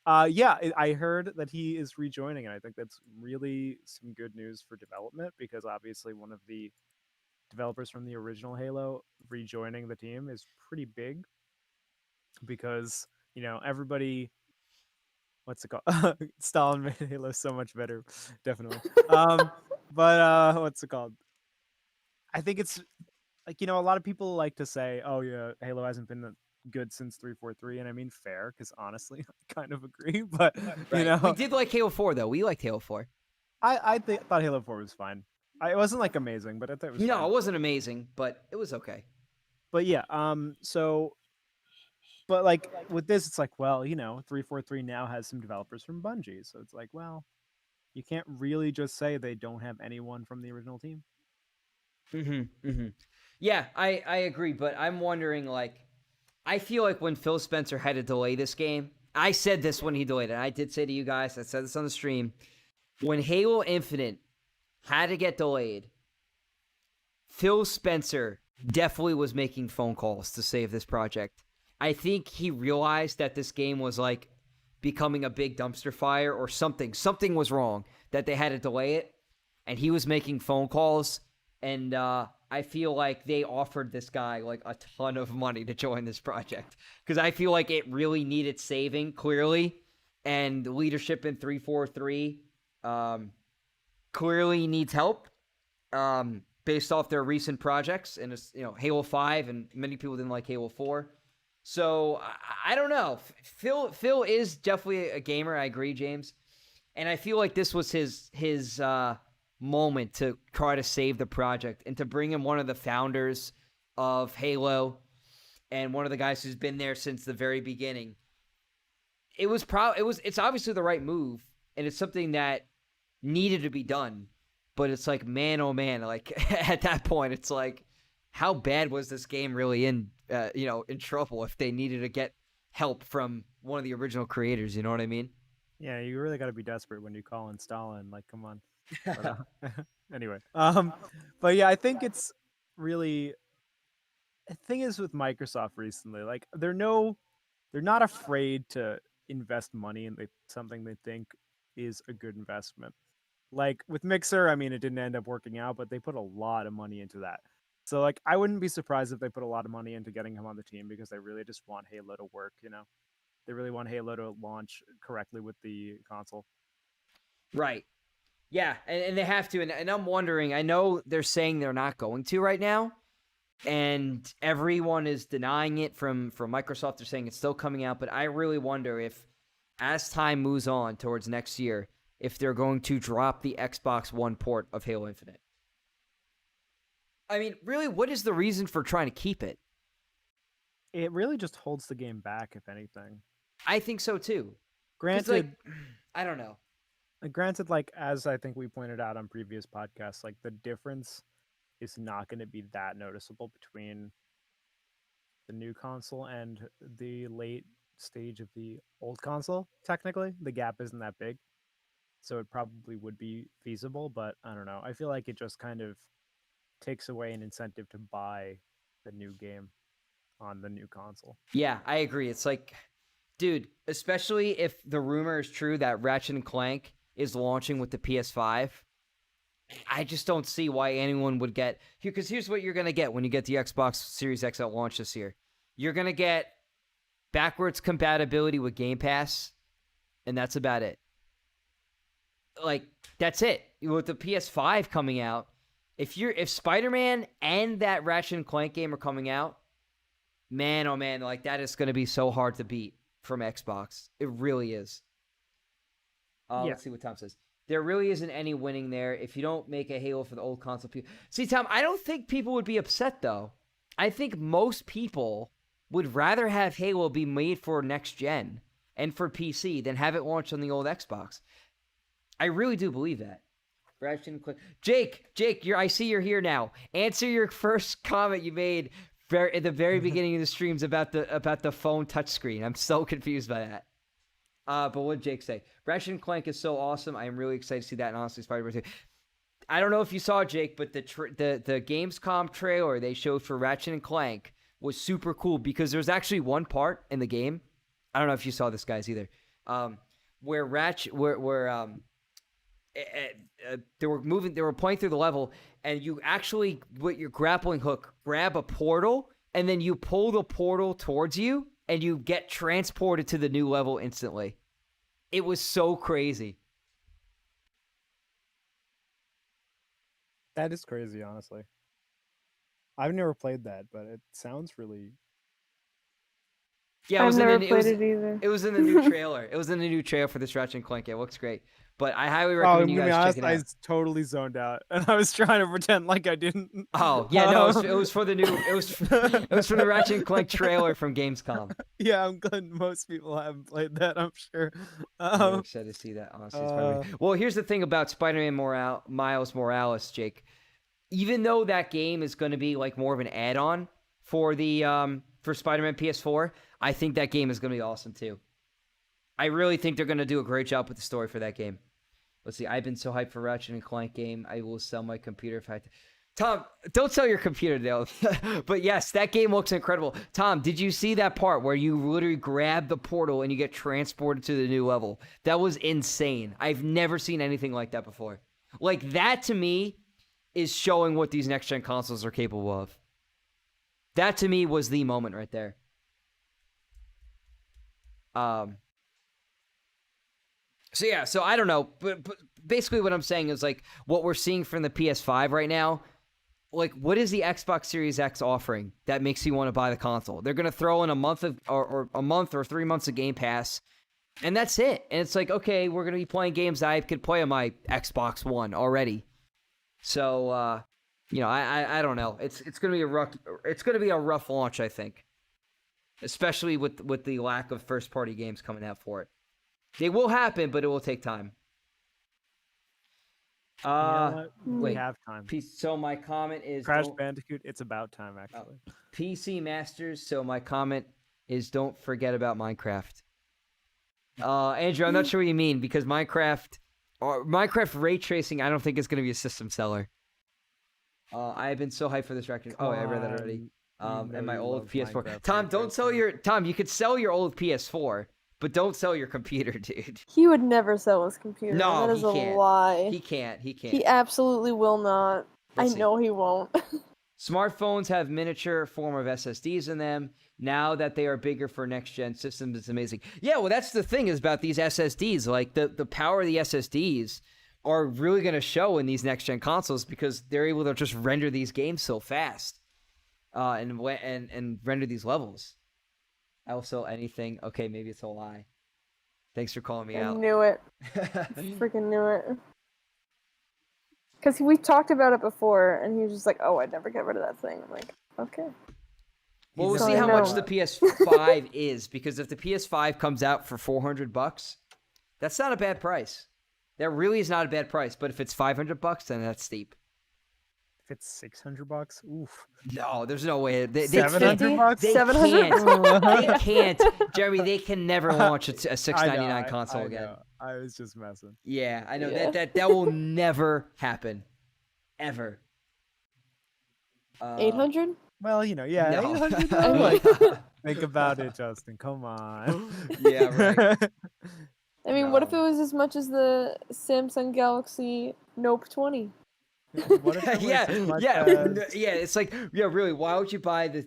Speaker 5: I heard that he is rejoining, and I think that's really some good news for development, because obviously one of the developers from the original Halo rejoining the team is pretty big, because everybody. What's it called? Stalin made Halo so much better, definitely. But what's it called? I think it's like a lot of people like to say, "Oh yeah, Halo hasn't been good since 343," and I mean fair, because honestly, I kind of agree. But
Speaker 3: Right. We did like Halo 4 though. We liked Halo 4.
Speaker 5: I thought Halo 4 was fine. It wasn't like amazing, but I thought it was
Speaker 3: No,
Speaker 5: fine.
Speaker 3: it wasn't amazing, but it was okay.
Speaker 5: But yeah, but like with this, it's like, well, 343 now has some developers from Bungie, so it's like, well, you can't really just say they don't have anyone from the original team.
Speaker 3: Yeah, I agree, but I'm wondering, like, I feel like when Phil Spencer had to delay this game, I said this when he delayed it. I did say to you guys, I said this on the stream, when Halo Infinite had to get delayed, Phil Spencer definitely was making phone calls to save this project. I think he realized that this game was like becoming a big dumpster fire or something. Something was wrong that they had to delay it, and he was making phone calls. And I feel like they offered this guy like a ton of money to join this project because I feel like it really needed saving clearly, and leadership in 343 clearly needs help based off their recent projects, and it's, Halo 5, and many people didn't like Halo 4. So I don't know. Phil is definitely a gamer. I agree, James, and I feel like this was his moment to try to save the project and to bring in one of the founders of Halo and one of the guys who's been there since the very beginning. It's obviously the right move, and it's something that needed to be done. But it's like, man, oh man, like at that point, it's like, how bad was this game really in trouble if they needed to get help from one of the original creators? You know what I mean?
Speaker 5: Yeah, you really got to be desperate when you call in Stalin. Like, come on. Anyway, but yeah, I think it's really, the thing is with Microsoft recently, like they're not afraid to invest money in something they think is a good investment. Like with Mixer, I mean, it didn't end up working out, but they put a lot of money into that. So like, I wouldn't be surprised if they put a lot of money into getting him on the team because they really just want Halo to work. They really want Halo to launch correctly with the console.
Speaker 3: Right. Yeah, and they have to, and I'm wondering, I know they're saying they're not going to right now, and everyone is denying it from Microsoft. They're saying it's still coming out, but I really wonder if, as time moves on towards next year, if they're going to drop the Xbox One port of Halo Infinite. I mean, really, what is the reason for trying to keep it?
Speaker 5: It really just holds the game back, if anything.
Speaker 3: I think so, too.
Speaker 5: Granted,
Speaker 3: I don't know.
Speaker 5: Granted, like, as I think we pointed out on previous podcasts, like, the difference is not going to be that noticeable between the new console and the late stage of the old console. Technically, the gap isn't that big, so it probably would be feasible, but I don't know. I feel like it just kind of takes away an incentive to buy the new game on the new console.
Speaker 3: Yeah, I agree. It's like, dude, especially if the rumor is true that Ratchet & Clank is launching with the PS5, I just don't see why anyone would get... Because here's what you're going to get when you get the Xbox Series X at launch this year. You're going to get backwards compatibility with Game Pass, and that's about it. Like, that's it. With the PS5 coming out, if Spider-Man and that Ratchet & Clank game are coming out, man, oh man, like, that is going to be so hard to beat from Xbox. It really is. Let's see what Tom says. There really isn't any winning there if you don't make a Halo for the old console. See, Tom, I don't think people would be upset, though. I think most people would rather have Halo be made for next gen and for PC than have it launched on the old Xbox. I really do believe that. Jake, I see you're here now. Answer your first comment you made at the very beginning of the streams about the phone touchscreen. I'm so confused by that. But what did Jake say? Ratchet & Clank is so awesome. I am really excited to see that, and honestly, Spider-Man 2. I don't know if you saw, Jake, but the Gamescom trailer they showed for Ratchet & Clank was super cool because there's actually one part in the game. I don't know if you saw this, guys, either. Where they were playing through the level, and you actually, with your grappling hook, grab a portal, and then you pull the portal towards you, and you get transported to the new level instantly. It was so crazy.
Speaker 5: That is crazy, honestly. I've never played that, but it sounds really...
Speaker 3: Yeah,
Speaker 4: I've never played it either.
Speaker 3: It was in the new trailer. It was in the new trailer for this Ratchet & Clank. It looks great. But I highly recommend you guys check it out.
Speaker 5: I was totally zoned out, and I was trying to pretend like I didn't.
Speaker 3: Oh yeah, no, it was for the new. It was for the Ratchet & Clank trailer from Gamescom.
Speaker 5: Yeah, I'm glad most people haven't played that. I'm sure.
Speaker 3: I'm excited to see that. Honestly, well, here's the thing about Spider-Man Miles Morales, Jake. Even though that game is going to be like more of an add-on for the for Spider-Man PS4, I think that game is going to be awesome too. I really think they're going to do a great job with the story for that game. Let's see. I've been so hyped for Ratchet & Clank game. I will sell my computer if I have to. Tom, don't sell your computer, though. But yes, that game looks incredible. Tom, did you see that part where you literally grab the portal and you get transported to the new level? That was insane. I've never seen anything like that before. Like, that to me is showing what these next-gen consoles are capable of. That, to me, was the moment right there. So yeah, so I don't know, but basically what I'm saying is like what we're seeing from the PS5 right now, like what is the Xbox Series X offering that makes you want to buy the console? They're gonna throw in a month of or a month or 3 months of Game Pass, and that's it. And it's like, okay, we're gonna be playing games that I could play on my Xbox One already. So I don't know. It's gonna be a rough launch, I think, especially with the lack of first party games coming out for it. They will happen, but it will take time.
Speaker 5: We have time.
Speaker 3: So my comment is
Speaker 5: Crash Bandicoot. It's about time, actually.
Speaker 3: PC Masters. So my comment is don't forget about Minecraft. Andrew, I'm not sure what you mean because Minecraft ray tracing, I don't think is going to be a system seller. I have been so hyped for this record. Oh, I read that already. And my old PS4.
Speaker 5: Minecraft
Speaker 3: Tom, don't sell Tom. You could sell your old PS4. But don't sell your computer, dude.
Speaker 4: He would never sell his computer.
Speaker 3: No,
Speaker 4: that is
Speaker 3: he can't.
Speaker 4: a lie.
Speaker 3: He can't.
Speaker 4: He absolutely will not.
Speaker 3: Let's
Speaker 4: I
Speaker 3: see.
Speaker 4: know he won't.
Speaker 3: Smartphones have miniature form of SSDs in them. Now that they are bigger for next-gen systems, it's amazing. Yeah, well, that's the thing is about these SSDs. Like, the power of the SSDs are really going to show in these next-gen consoles because they're able to just render these games so fast and render these levels. I will sell anything. Okay, maybe it's a lie. Thanks for calling me
Speaker 4: I
Speaker 3: out.
Speaker 4: knew it. Freaking knew it. Because we talked about it before, and he was just like, "Oh, I'd never get rid of that thing." I'm like, "Okay."
Speaker 3: Well, we'll
Speaker 4: So
Speaker 3: see
Speaker 4: I
Speaker 3: how
Speaker 4: know.
Speaker 3: much the PS5 is, because if the PS5 comes out for $400, that's not a bad price. That really is not a bad price. But if it's $500, then that's steep.
Speaker 5: If it's $600, oof.
Speaker 3: No, there's no way. They
Speaker 5: $700?
Speaker 3: They
Speaker 4: 700?
Speaker 3: can't. They can't. Jeremy, they can never launch a $699 console
Speaker 5: I
Speaker 3: again.
Speaker 5: know. I was just messing.
Speaker 3: Yeah, I know.
Speaker 4: Yeah.
Speaker 3: That will never happen. Ever.
Speaker 4: 800?
Speaker 5: Well, yeah.
Speaker 3: No.
Speaker 5: 800
Speaker 4: I mean-
Speaker 5: like, think about it, Justin. Come on.
Speaker 3: Yeah, right.
Speaker 4: I mean, what if it
Speaker 3: No.
Speaker 4: was as much as the Samsung Galaxy Note 20?
Speaker 5: What if it was
Speaker 3: yeah,
Speaker 5: as much
Speaker 3: yeah,
Speaker 5: as-
Speaker 3: yeah. It's like, yeah, really. Why would you buy the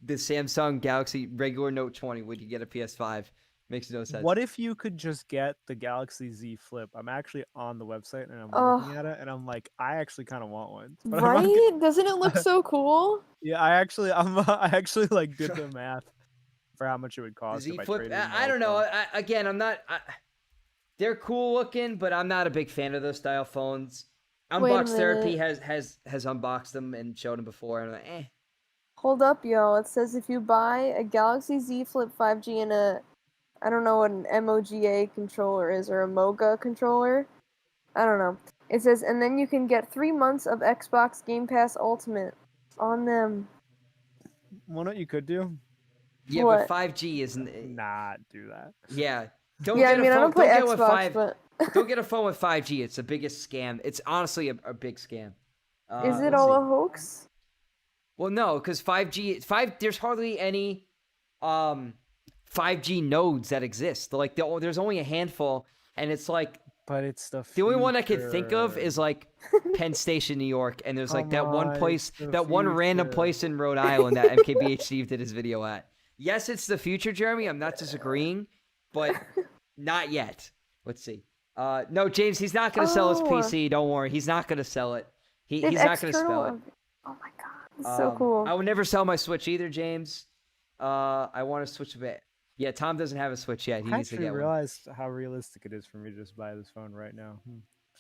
Speaker 3: Samsung Galaxy regular Note 20 when you get a PS5? Makes no sense.
Speaker 5: What if you could just get the Galaxy Z Flip? I'm actually on the website and I'm
Speaker 4: Ugh.
Speaker 5: looking at it, and I'm like, I actually kind of want one. But I'm not
Speaker 4: Right? Doesn't it look so cool?
Speaker 5: Yeah, I actually like did the math for how much it would
Speaker 3: The
Speaker 5: cost
Speaker 3: Z
Speaker 5: if I
Speaker 3: Flip?
Speaker 5: traded in
Speaker 3: I
Speaker 5: my
Speaker 3: don't know.
Speaker 5: phone.
Speaker 3: I'm not. They're cool looking, but I'm not a big fan of those style phones.
Speaker 4: Wait a
Speaker 3: Unbox Therapy
Speaker 4: minute.
Speaker 3: has unboxed them and showed them before, and I'm like, eh.
Speaker 4: Hold up, yo. It says if you buy a Galaxy Z Flip 5G and I don't know what an MOGA controller is, or a MOGA controller. I don't know. It says, and then you can get 3 months of Xbox Game Pass Ultimate on them.
Speaker 5: Well, what you could do?
Speaker 3: Yeah,
Speaker 4: What?
Speaker 3: but 5G isn't.
Speaker 5: Not do that.
Speaker 3: Yeah. Don't
Speaker 4: Yeah, I
Speaker 3: get
Speaker 4: mean,
Speaker 3: a
Speaker 4: I
Speaker 3: phone.
Speaker 4: don't play
Speaker 3: Don't get with
Speaker 4: Xbox, but
Speaker 3: Don't get a phone with 5G. It's the biggest scam. It's honestly a big scam.
Speaker 4: is it
Speaker 3: let's
Speaker 4: all
Speaker 3: see.
Speaker 4: a hoax?
Speaker 3: Well, no, because 5G, there's hardly any 5G nodes that exist. Like, there's only a handful, and it's like,
Speaker 5: But it's the
Speaker 3: the only one I could think of
Speaker 5: future.
Speaker 3: is like Penn Station, New York, and there's like
Speaker 5: Come
Speaker 3: that one
Speaker 5: on,
Speaker 3: place,
Speaker 5: it's the
Speaker 3: that one random
Speaker 5: future.
Speaker 3: place in Rhode Island that MKBH Steve did his video at. Yes, it's the future, Jeremy. I'm not disagreeing, but not yet. Let's see. No, James, he's not going to sell his
Speaker 4: Oh.
Speaker 3: PC. Don't worry. He's not going to sell it. He's
Speaker 4: It's
Speaker 3: not going to spell it.
Speaker 4: Oh my god, it's so cool.
Speaker 3: I would never sell my Switch either, James. I want to switch a bit. Yeah, Tom doesn't have a Switch yet. He
Speaker 5: I
Speaker 3: needs to
Speaker 5: actually
Speaker 3: get one.
Speaker 5: realized how realistic it is for me to just buy this phone right now.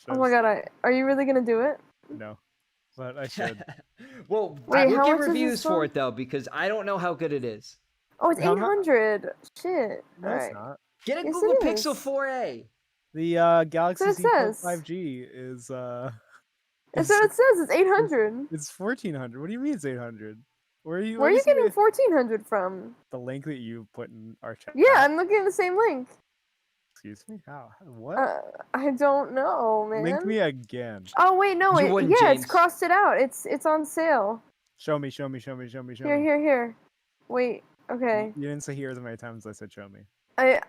Speaker 4: Oh my god, are you really gonna do it?
Speaker 5: No, but I should.
Speaker 3: Well,
Speaker 4: Wait,
Speaker 3: we'll
Speaker 4: how
Speaker 3: get
Speaker 4: much is
Speaker 3: reviews
Speaker 4: this
Speaker 3: for
Speaker 4: phone?
Speaker 3: it though, because I don't know how good it is.
Speaker 4: Oh, it's
Speaker 5: How mu-
Speaker 4: 800. Shit.
Speaker 5: No,
Speaker 4: Alright.
Speaker 5: it's not.
Speaker 3: Get a
Speaker 4: Yes,
Speaker 3: Google
Speaker 4: it
Speaker 3: Pixel
Speaker 4: is.
Speaker 3: 4a.
Speaker 5: The Galaxy
Speaker 4: That's
Speaker 5: Z
Speaker 4: what it
Speaker 5: Flip
Speaker 4: says.
Speaker 5: 5G is
Speaker 4: That's what it says. It's 800.
Speaker 5: it's 1400. What do you mean it's 800? Where are you?
Speaker 4: Where are you
Speaker 5: seeing
Speaker 4: getting
Speaker 5: it?
Speaker 4: 1400 from?
Speaker 5: The link that you put in our chat?
Speaker 4: Yeah, I'm looking at the same link.
Speaker 5: Excuse me. How? What?
Speaker 4: I don't know, man.
Speaker 5: Link me again.
Speaker 4: Oh wait, no,
Speaker 3: You wouldn't,
Speaker 4: yeah,
Speaker 3: James.
Speaker 4: it's crossed it out. It's on sale.
Speaker 5: Show me.
Speaker 4: Here. Wait. Okay.
Speaker 5: You didn't say here as many times as I said show me.
Speaker 4: I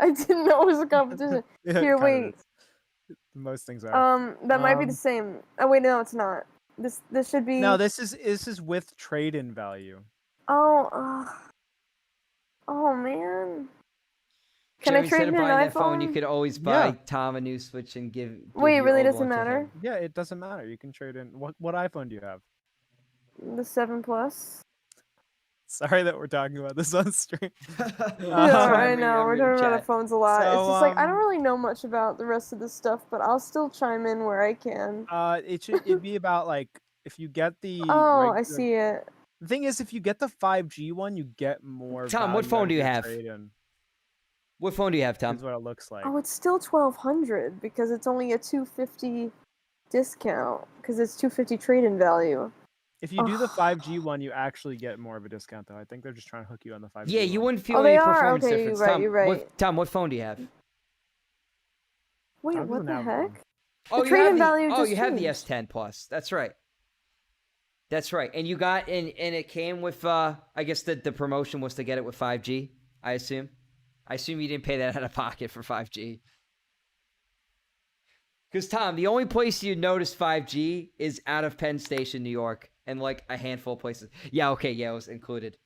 Speaker 4: I didn't know it was a competition.
Speaker 5: Yeah, it
Speaker 4: Here,
Speaker 5: kinda
Speaker 4: wait.
Speaker 5: is. Most things are.
Speaker 4: That might be the same. Oh wait, no, it's not. This should be.
Speaker 5: No, this is with trade-in value.
Speaker 4: Oh man. Can I
Speaker 3: Jerry,
Speaker 4: trade
Speaker 3: instead
Speaker 4: in
Speaker 3: of
Speaker 4: an
Speaker 3: buying that phone, you
Speaker 4: iPhone?
Speaker 3: could always buy
Speaker 5: Yeah.
Speaker 3: Tom a new Switch and give
Speaker 4: Wait, it
Speaker 3: your
Speaker 4: really
Speaker 3: old
Speaker 4: doesn't
Speaker 3: one to
Speaker 4: matter?
Speaker 3: him.
Speaker 5: Yeah, it doesn't matter. You can trade in. What iPhone do you have?
Speaker 4: The 7 Plus.
Speaker 5: Sorry that we're talking about this on stream.
Speaker 4: Yeah, I
Speaker 3: I'm
Speaker 4: know. We're
Speaker 3: reading
Speaker 4: talking about
Speaker 3: chat.
Speaker 4: the phones a lot.
Speaker 5: So,
Speaker 4: It's just like I don't really know much about the rest of this stuff, but I'll still chime in where I can.
Speaker 5: It'd be about like if you get the.
Speaker 4: Oh, I see it.
Speaker 5: The thing is, if you get the 5G one, you get more.
Speaker 3: Tom, what
Speaker 5: value
Speaker 3: phone
Speaker 5: out
Speaker 3: do
Speaker 5: of
Speaker 3: you
Speaker 5: your
Speaker 3: have?
Speaker 5: trade-in.
Speaker 3: What phone do you have, Tom?
Speaker 5: Is what it looks like.
Speaker 4: Oh, it's still 1,200 because it's only a 250 discount because it's 250 trade-in value.
Speaker 5: If you do the 5G one, you actually get more of a discount, though. I think they're just trying to hook you on the 5G.
Speaker 3: Yeah, you
Speaker 5: one.
Speaker 3: wouldn't feel
Speaker 4: Oh,
Speaker 3: any
Speaker 4: they are?
Speaker 3: performance
Speaker 4: Okay,
Speaker 3: difference.
Speaker 4: you're right,
Speaker 3: Tom,
Speaker 4: you're right.
Speaker 3: Tom, what phone do you have?
Speaker 4: Wait,
Speaker 5: Tom
Speaker 4: what
Speaker 5: doesn't
Speaker 4: the
Speaker 5: have
Speaker 4: heck?
Speaker 5: one.
Speaker 3: Oh,
Speaker 4: The
Speaker 3: you have
Speaker 4: trade-in
Speaker 3: the,
Speaker 4: value
Speaker 3: oh,
Speaker 4: just
Speaker 3: you have the
Speaker 4: changed.
Speaker 3: S10 Plus. That's right. That's right. And you got and it came with I guess the promotion was to get it with 5G, I assume. I assume you didn't pay that out of pocket for 5G. Because, Tom, the only place you notice 5G is out of Penn Station, New York, and, like, a handful of places. Yeah, okay, yeah, it was included.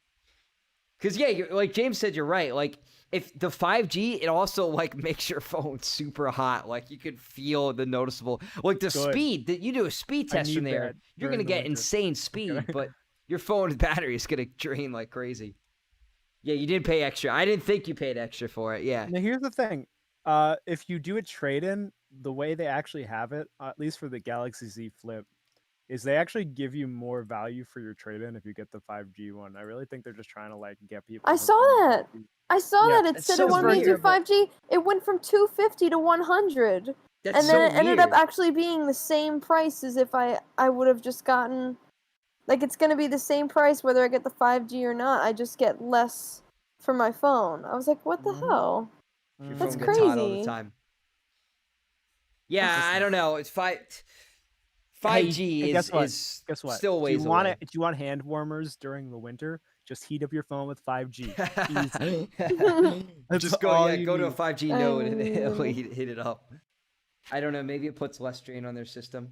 Speaker 3: Because, yeah, like James said, you're right. Like, if the 5G, it also, like, makes your phone super hot. Like, you could feel the noticeable... Like, the speed, that you do a speed test from there, you're going to get insane speed, but your phone's battery is going to drain like crazy. Yeah, you didn't pay extra. I didn't think you paid extra for it, yeah.
Speaker 5: Now, here's the thing. If you do a trade-in, the way they actually have it, at least for the Galaxy Z Flip, is they actually give you more value for your trade-in if you get the 5G one. I really think they're just trying to like get people.
Speaker 4: I saw that. I saw
Speaker 5: Yeah,
Speaker 4: that. It
Speaker 3: it's
Speaker 4: said
Speaker 3: so
Speaker 4: it wanted me to do
Speaker 3: weird.
Speaker 4: 5G. It went from 250 to 100.
Speaker 3: That's
Speaker 4: And
Speaker 3: so
Speaker 4: then it ended up
Speaker 3: weird.
Speaker 4: actually being the same price as if I would have just gotten... Like, it's going to be the same price whether I get the 5G or not. I just get less for my phone. I was like, what the hell?
Speaker 3: Your
Speaker 4: That's
Speaker 3: phone gets hot all the
Speaker 4: crazy.
Speaker 3: time. Yeah, I don't know. It's 5G
Speaker 5: Hey,
Speaker 3: is
Speaker 5: guess what?
Speaker 3: still ways
Speaker 5: do you want
Speaker 3: away.
Speaker 5: Do you want hand warmers during the winter? Just heat up your phone with 5G. Easy.
Speaker 3: Just
Speaker 5: all
Speaker 3: go
Speaker 5: you
Speaker 3: to a
Speaker 5: need.
Speaker 3: 5G node and it'll heat it up. I don't know. Maybe it puts less strain on their system.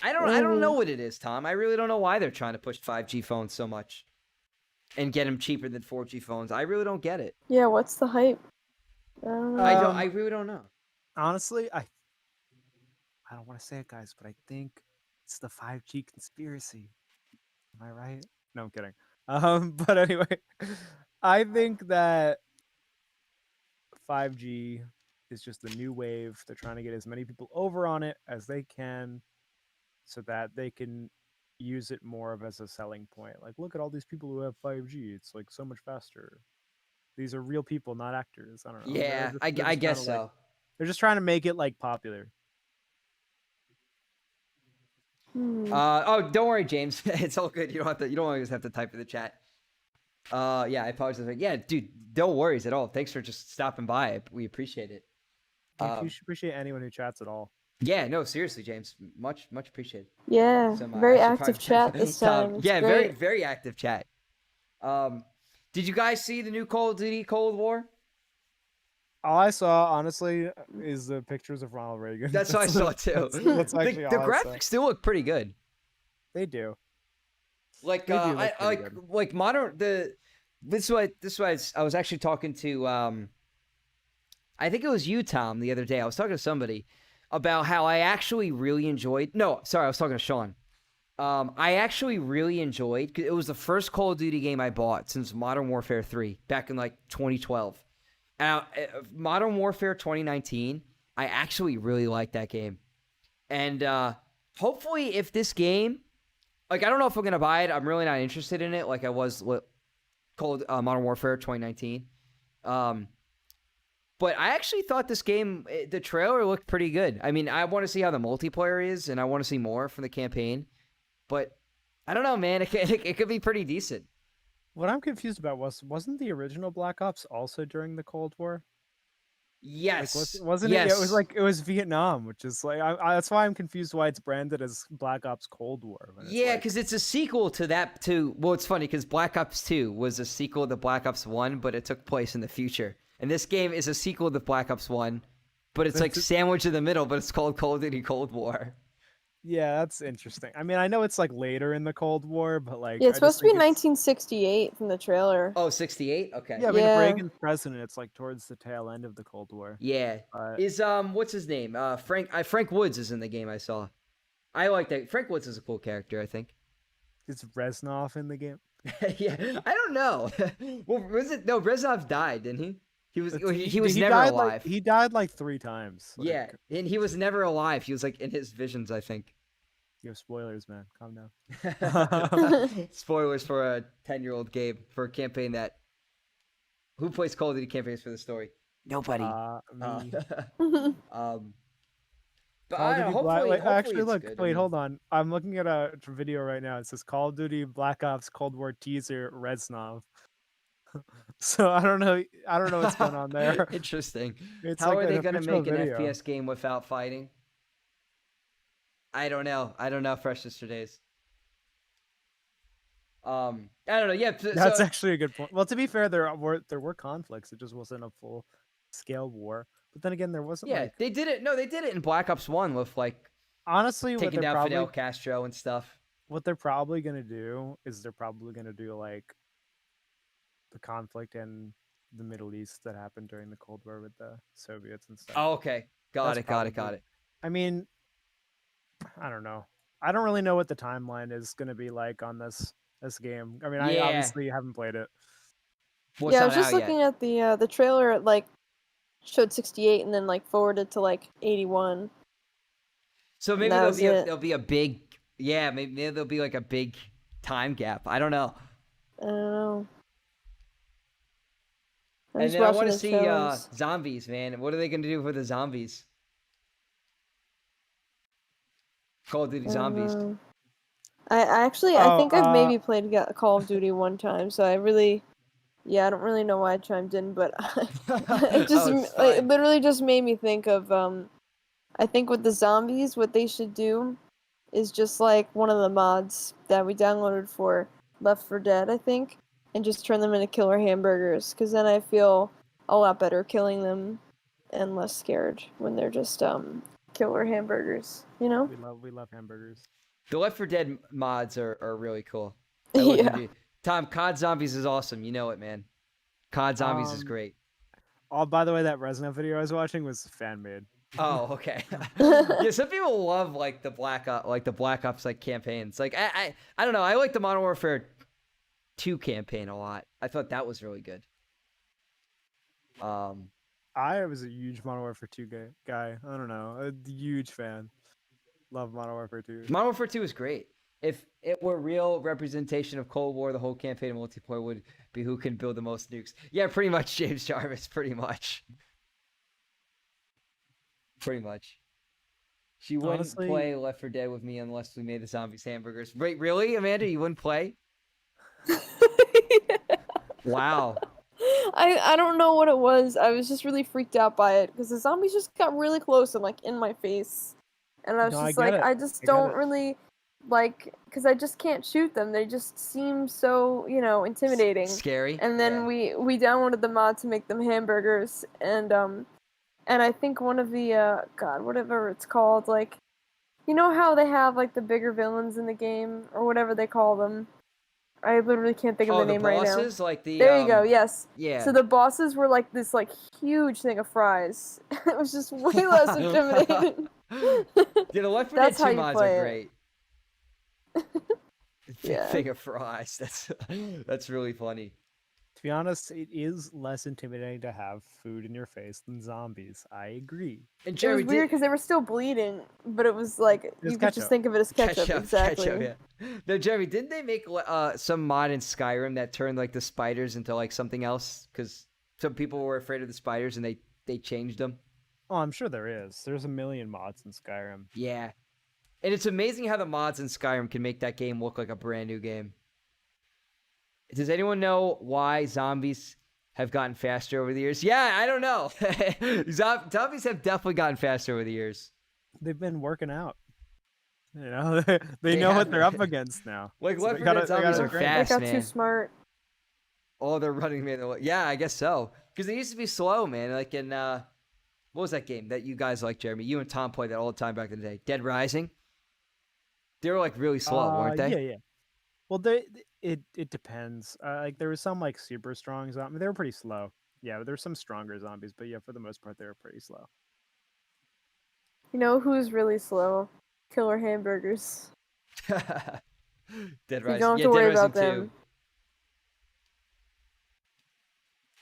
Speaker 3: I don't know what it is, Tom. I really don't know why they're trying to push 5G phones so much and get them cheaper than 4G phones. I really don't get it.
Speaker 4: Yeah, what's the hype? I don't know.
Speaker 3: I really don't know.
Speaker 5: Honestly, I don't want to say it, guys, but I think it's the 5G conspiracy. Am I right? No, I'm kidding. But anyway, I think that 5G is just the new wave. They're trying to get as many people over on it as they can so that they can use it more of as a selling point. Like, look at all these people who have 5G. It's like so much faster. These are real people, not actors. I don't know.
Speaker 3: Yeah,
Speaker 5: They're
Speaker 3: I
Speaker 5: just
Speaker 3: guess
Speaker 5: trying to,
Speaker 3: so.
Speaker 5: they're just trying to make it like popular.
Speaker 3: Oh, don't worry, James. It's all good. You don't always have to type in the chat. Yeah, I apologize. Yeah, dude, no worries at all. Thanks for just stopping by. We appreciate it.
Speaker 5: You should appreciate anyone who chats at all.
Speaker 3: Yeah, no, seriously, James. Much appreciated.
Speaker 4: Yeah,
Speaker 3: So,
Speaker 4: very
Speaker 3: I should
Speaker 4: active
Speaker 3: probably-
Speaker 4: chat this
Speaker 3: Tom,
Speaker 4: time. It's
Speaker 3: yeah,
Speaker 4: great.
Speaker 3: very active chat. Did you guys see the new Call of Duty Cold War?
Speaker 5: All I saw, honestly, is the pictures of Ronald Reagan.
Speaker 3: That's what I saw too.
Speaker 5: That's actually
Speaker 3: the
Speaker 5: all I saw.
Speaker 3: graphics still look pretty good.
Speaker 5: They do.
Speaker 3: Like
Speaker 5: They do look
Speaker 3: I
Speaker 5: pretty good.
Speaker 3: like modern this was I was actually talking to I think it was you, Tom, the other day. I was talking to somebody about how I actually really enjoyed. No, sorry, I was talking to Sean. I actually really enjoyed. 'Cause it was the first Call of Duty game I bought since Modern Warfare 3 back in like 2012. Modern Warfare 2019. I actually really liked that game, and hopefully, if this game, like, I don't know if I'm gonna buy it. I'm really not interested in it, like I was called Modern Warfare 2019. But I actually thought this game, the trailer looked pretty good. I mean, I want to see how the multiplayer is, and I want to see more from the campaign. But I don't know, man. It could be pretty decent.
Speaker 5: What I'm confused about wasn't the original Black Ops also during the Cold War?
Speaker 3: Yes.
Speaker 5: Like, wasn't
Speaker 3: yes.
Speaker 5: it? It was Vietnam, which is like that's why I'm confused why it's branded as Black Ops Cold War.
Speaker 3: Yeah, because it's a sequel to that. Well, it's funny because Black Ops 2 was a sequel to Black Ops 1, but it took place in the future. And this game is a sequel to Black Ops 1, but it's like sandwiched in the middle, but it's called Call of Duty Cold War.
Speaker 5: Yeah, that's interesting. I mean, I know it's like later in the Cold War, but like
Speaker 4: Yeah, it's
Speaker 5: I just
Speaker 4: supposed to be
Speaker 5: think it's-
Speaker 4: 1968 from the trailer.
Speaker 3: Oh, 68? Okay.
Speaker 5: Yeah, I mean,
Speaker 4: Yeah.
Speaker 5: if Reagan's president, it's like towards the tail end of the Cold War.
Speaker 3: Yeah. Is what's his name? Frank Woods is in the game I saw. I like that. Frank Woods is a cool character, I think.
Speaker 5: Is Reznov in the game?
Speaker 3: Yeah. I don't know. Well, was it no, Reznov died, didn't he? He was
Speaker 5: He
Speaker 3: never
Speaker 5: died,
Speaker 3: alive.
Speaker 5: Like, he died like 3 times. Like,
Speaker 3: Yeah, and he was never alive. He was like in his visions, I think.
Speaker 5: You have spoilers, man. Calm down.
Speaker 3: Spoilers for a 10-year-old game for a campaign that. Who plays Call of Duty campaigns for the story? Nobody.
Speaker 5: Me.
Speaker 3: But
Speaker 5: Call of
Speaker 3: I don't know,
Speaker 5: Duty
Speaker 3: hopefully,
Speaker 5: Black...
Speaker 3: hopefully
Speaker 5: Actually,
Speaker 3: it's
Speaker 5: look.
Speaker 3: good. I
Speaker 5: Wait,
Speaker 3: mean,
Speaker 5: hold on. I'm looking at a video right now. It says Call of Duty Black Ops Cold War teaser Reznov. So I don't know. I don't know what's going on there.
Speaker 3: Interesting.
Speaker 5: It's
Speaker 3: How
Speaker 5: like
Speaker 3: are
Speaker 5: an
Speaker 3: they going to
Speaker 5: official
Speaker 3: make an
Speaker 5: video.
Speaker 3: FPS game without fighting? I don't know. Fresh Sister Days. I don't know. Yeah,
Speaker 5: That's
Speaker 3: so,
Speaker 5: actually a good point. Well, to be fair, there were conflicts. It just wasn't a full scale war. But then again, there wasn't.
Speaker 3: yeah,
Speaker 5: like,
Speaker 3: they did it. No, they did it in Black Ops 1 with like
Speaker 5: honestly,
Speaker 3: taking down Fidel Castro and stuff.
Speaker 5: what they're probably gonna do is they're probably gonna do like the conflict in the Middle East that happened during the Cold War with the Soviets and stuff.
Speaker 3: Oh, okay. Got
Speaker 5: That's
Speaker 3: it.
Speaker 5: probably- I mean, I don't know. I don't really know what the timeline is gonna be like on this game. I mean, I
Speaker 3: Yeah.
Speaker 5: obviously haven't played it.
Speaker 3: Well, it's
Speaker 4: Yeah, I
Speaker 3: not
Speaker 4: was just
Speaker 3: out yet.
Speaker 4: looking at the trailer. It, like, showed 68 and then like forwarded to like 81.
Speaker 3: So maybe
Speaker 4: That was it.
Speaker 3: there'll be a big, yeah, maybe there'll be like a big time gap. I don't know.
Speaker 4: I don't know. I'm
Speaker 3: And
Speaker 4: just
Speaker 3: then I
Speaker 4: watching
Speaker 3: want to
Speaker 4: the
Speaker 3: see
Speaker 4: trailers.
Speaker 3: zombies, man. What are they going to do for the zombies? Call of Duty Zombies.
Speaker 4: I think I've maybe played Call of Duty one time, so I don't really know why I chimed in, but it just
Speaker 3: Oh, it's
Speaker 4: it
Speaker 3: fine.
Speaker 4: literally just made me think of I think with the zombies, what they should do is just like one of the mods that we downloaded for Left 4 Dead, I think, and just turn them into killer hamburgers, because then I feel a lot better killing them and less scared when they're just killer hamburgers, you know?
Speaker 5: We love hamburgers.
Speaker 3: The Left 4 Dead mods are really cool. I like them,
Speaker 4: Yeah.
Speaker 3: dude. Tom, COD Zombies is awesome. You know it, man. COD Zombies is great.
Speaker 5: Oh, by the way, that Resident video I was watching was fan made.
Speaker 3: Oh, okay. Yeah, some people love like the Black Ops like campaigns. Like I don't know. I like the Modern Warfare 2 campaign a lot. I thought that was really good.
Speaker 5: I was a huge Modern Warfare 2 guy. I don't know, a huge fan. Love Modern Warfare 2.
Speaker 3: Modern Warfare 2 is great. If it were real representation of Cold War, the whole campaign multiplayer would be who can build the most nukes. Yeah, pretty much, James Jarvis. Pretty much. Pretty much. She wouldn't
Speaker 5: Honestly-
Speaker 3: play Left 4 Dead with me unless we made the zombies hamburgers. Wait, really, Amanda? You wouldn't play? Wow.
Speaker 4: I don't know what it was. I was just really freaked out by it because the zombies just got really close and like in my face, and I was
Speaker 5: No, I
Speaker 4: just
Speaker 5: get
Speaker 4: like,
Speaker 5: it.
Speaker 4: I just
Speaker 5: I get
Speaker 4: don't
Speaker 5: it.
Speaker 4: really like because I just can't shoot them. They just seem so intimidating.
Speaker 3: Scary.
Speaker 4: And then
Speaker 3: Yeah.
Speaker 4: we downloaded the mod to make them hamburgers, and I think one of the God, whatever it's called, like, you know how they have like the bigger villains in the game or whatever they call them. I literally can't think of
Speaker 3: Oh,
Speaker 4: the name right now.
Speaker 3: bosses? Like the
Speaker 4: There you go. Yes.
Speaker 3: Yeah.
Speaker 4: So the bosses were like this like huge thing of fries. It was just way less intimidating.
Speaker 3: Yeah, the Left 4 Dead
Speaker 4: That's how
Speaker 3: 2
Speaker 4: you
Speaker 3: mods
Speaker 4: play
Speaker 3: are
Speaker 4: it.
Speaker 3: great.
Speaker 4: Yeah.
Speaker 3: Thing of fries. That's really funny.
Speaker 5: To be honest, it is less intimidating to have food in your face than zombies. I agree.
Speaker 3: And
Speaker 4: It
Speaker 3: Jerry
Speaker 4: was weird because they were still bleeding, but it was like
Speaker 5: was
Speaker 4: you could just
Speaker 5: ketchup.
Speaker 4: think of it as ketchup. Exactly.
Speaker 3: Ketchup, yeah. No, Jeremy, didn't they make some mod in Skyrim that turned like the spiders into like something else? Because some people were afraid of the spiders and they changed them.
Speaker 5: Oh, I'm sure there is. There's a million mods in Skyrim.
Speaker 3: Yeah. And it's amazing how the mods in Skyrim can make that game look like a brand new game. Does anyone know why zombies have gotten faster over the years? Yeah, I don't know. Zombies have definitely gotten faster over the years.
Speaker 5: They've been working out. You know, they know what they're up against now.
Speaker 3: Like,
Speaker 5: So
Speaker 3: Left
Speaker 5: they
Speaker 3: 4 Dead
Speaker 5: gotta- they
Speaker 3: zombies
Speaker 5: gotta
Speaker 3: are
Speaker 5: train.
Speaker 4: They
Speaker 3: fast,
Speaker 4: got
Speaker 3: man.
Speaker 4: too smart.
Speaker 3: Oh, they're running, man. Yeah, I guess so. Because they used to be slow, man. Like in, what What was that game that you guys like, Jeremy? You and Tom played that all the time back in the day. Dead Rising. They were like really slow, weren't they?
Speaker 5: Yeah. Well, it depends. Like there was some like super strong zombies. They were pretty slow. Yeah, there's some stronger zombies, but yeah, for the most part, they were pretty slow.
Speaker 4: You know who's really slow? Killer Hamburgers.
Speaker 3: Dead
Speaker 4: You
Speaker 3: Rising.
Speaker 4: don't have
Speaker 3: Yeah,
Speaker 4: to
Speaker 3: Dead
Speaker 4: worry
Speaker 3: Rising
Speaker 4: about
Speaker 3: 2.
Speaker 4: them.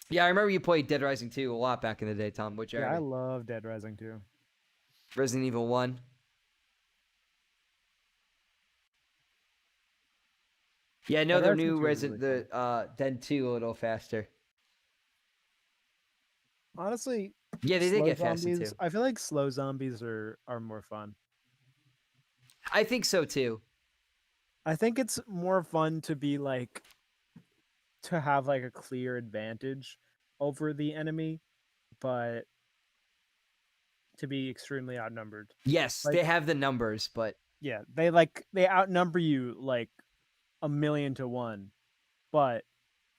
Speaker 3: Yeah, I remember you played Dead Rising 2 a lot back in the day, Tom. With
Speaker 5: Yeah,
Speaker 3: Jeremy.
Speaker 5: I love Dead Rising too.
Speaker 3: Resident Evil 1. Yeah, I know
Speaker 5: Dead
Speaker 3: their
Speaker 5: Rising
Speaker 3: new
Speaker 5: 2 is really
Speaker 3: Dead 2 a little faster.
Speaker 5: Honestly,
Speaker 3: Yeah, they did
Speaker 5: slow
Speaker 3: get faster
Speaker 5: zombies.
Speaker 3: too.
Speaker 5: I feel like slow zombies are more fun.
Speaker 3: I think so too.
Speaker 5: I think it's more fun to be like to have like a clear advantage over the enemy, but to be extremely outnumbered.
Speaker 3: Yes,
Speaker 5: Like
Speaker 3: they have the numbers, but
Speaker 5: yeah, they outnumber you like 1,000,000 to 1, but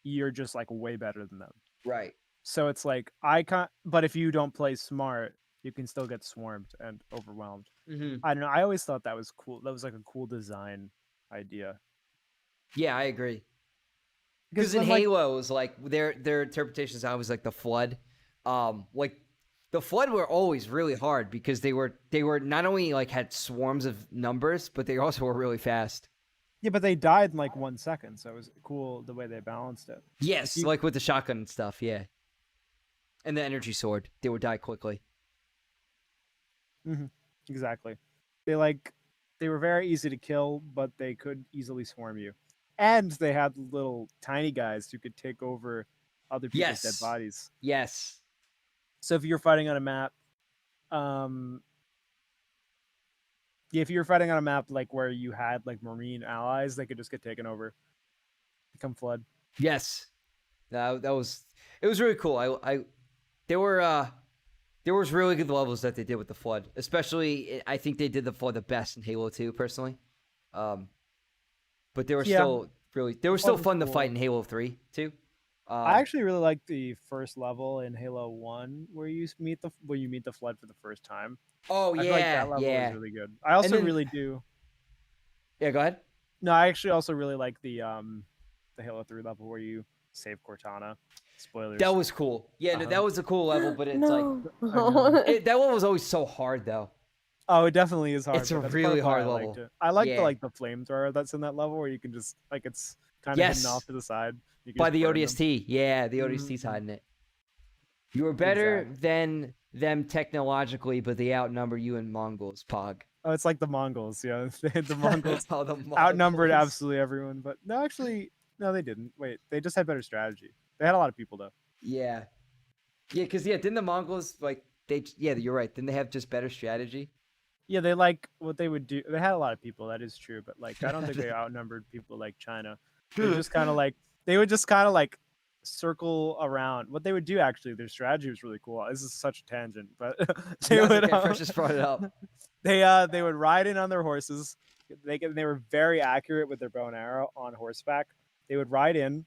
Speaker 5: you're just like way better than them.
Speaker 3: right.
Speaker 5: So it's like I can't. But if you don't play smart, you can still get swarmed and overwhelmed.
Speaker 3: Mm-hmm.
Speaker 5: I don't know. I always thought that was cool. That was like a cool design idea.
Speaker 3: Yeah, I agree. Because in
Speaker 5: then, like,
Speaker 3: Halo, it was like their interpretations. I was like the flood. Like the flood were always really hard because they were not only like had swarms of numbers, but they also were really fast.
Speaker 5: yeah, but they died in like 1 second, so it was cool the way they balanced it.
Speaker 3: Yes,
Speaker 5: you-
Speaker 3: like with the shotgun and stuff. Yeah, and the energy sword, they would die quickly.
Speaker 5: Exactly. They were very easy to kill, but they could easily swarm you, and they had little tiny guys who could take over other people's dead
Speaker 3: Yes.
Speaker 5: bodies.
Speaker 3: Yes.
Speaker 5: So if you're fighting on a map, yeah, if you're fighting on a map like where you had like marine allies, they could just get taken over, become flood.
Speaker 3: Yes. That was it was really cool. There was really good levels that they did with the flood. Especially I think they did the flood the best in Halo 2 personally. But they were still
Speaker 5: Flood was
Speaker 3: fun to
Speaker 5: cool.
Speaker 3: fight in Halo 3 too.
Speaker 5: I actually really like the first level in Halo 1 where you meet the flood for the first time.
Speaker 3: Oh
Speaker 5: I feel like
Speaker 3: yeah,
Speaker 5: that level
Speaker 3: yeah.
Speaker 5: is really good. I also
Speaker 3: then-
Speaker 5: really do.
Speaker 3: Yeah, go ahead.
Speaker 5: No, I actually also really like the Halo 3 level where you save Cortana. Spoilers.
Speaker 3: That was cool. Yeah, no,
Speaker 5: Uh-huh.
Speaker 3: that was a cool level, but it's
Speaker 4: No.
Speaker 3: that one was always so hard though.
Speaker 5: Oh, it definitely is hard.
Speaker 3: It's a
Speaker 5: but that's
Speaker 3: really
Speaker 5: part
Speaker 3: hard
Speaker 5: of why I
Speaker 3: level.
Speaker 5: liked it. I like
Speaker 3: Yeah.
Speaker 5: the flamethrower that's in that level where you can just like it's kind of
Speaker 3: Yes.
Speaker 5: hidden off to the side. You can
Speaker 3: By
Speaker 5: just
Speaker 3: the
Speaker 5: burn them.
Speaker 3: ODST. Yeah, the ODST's
Speaker 5: Mhm.
Speaker 3: hiding it. You were better
Speaker 5: Exactly.
Speaker 3: than them technologically, but they outnumber you in Mongols, Pog.
Speaker 5: Oh, it's like the Mongols, yeah. The Mongols
Speaker 3: Oh, the Mongols.
Speaker 5: outnumbered absolutely everyone, but no, actually, no, they didn't. Wait, they just had better strategy. They had a lot of people though.
Speaker 3: Yeah. Yeah, because didn't the Mongols you're right. Didn't they have just better strategy?
Speaker 5: Yeah, they like what they would do. They had a lot of people, that is true, but like I don't think they outnumbered people like China. They just kind of like they would just kind of like circle around. What they would do actually, their strategy was really cool. This is such a tangent, but they
Speaker 3: Yeah,
Speaker 5: would
Speaker 3: okay, Fresh just brought it up.
Speaker 5: they would ride in on their horses. They were very accurate with their bow and arrow on horseback. They would ride in,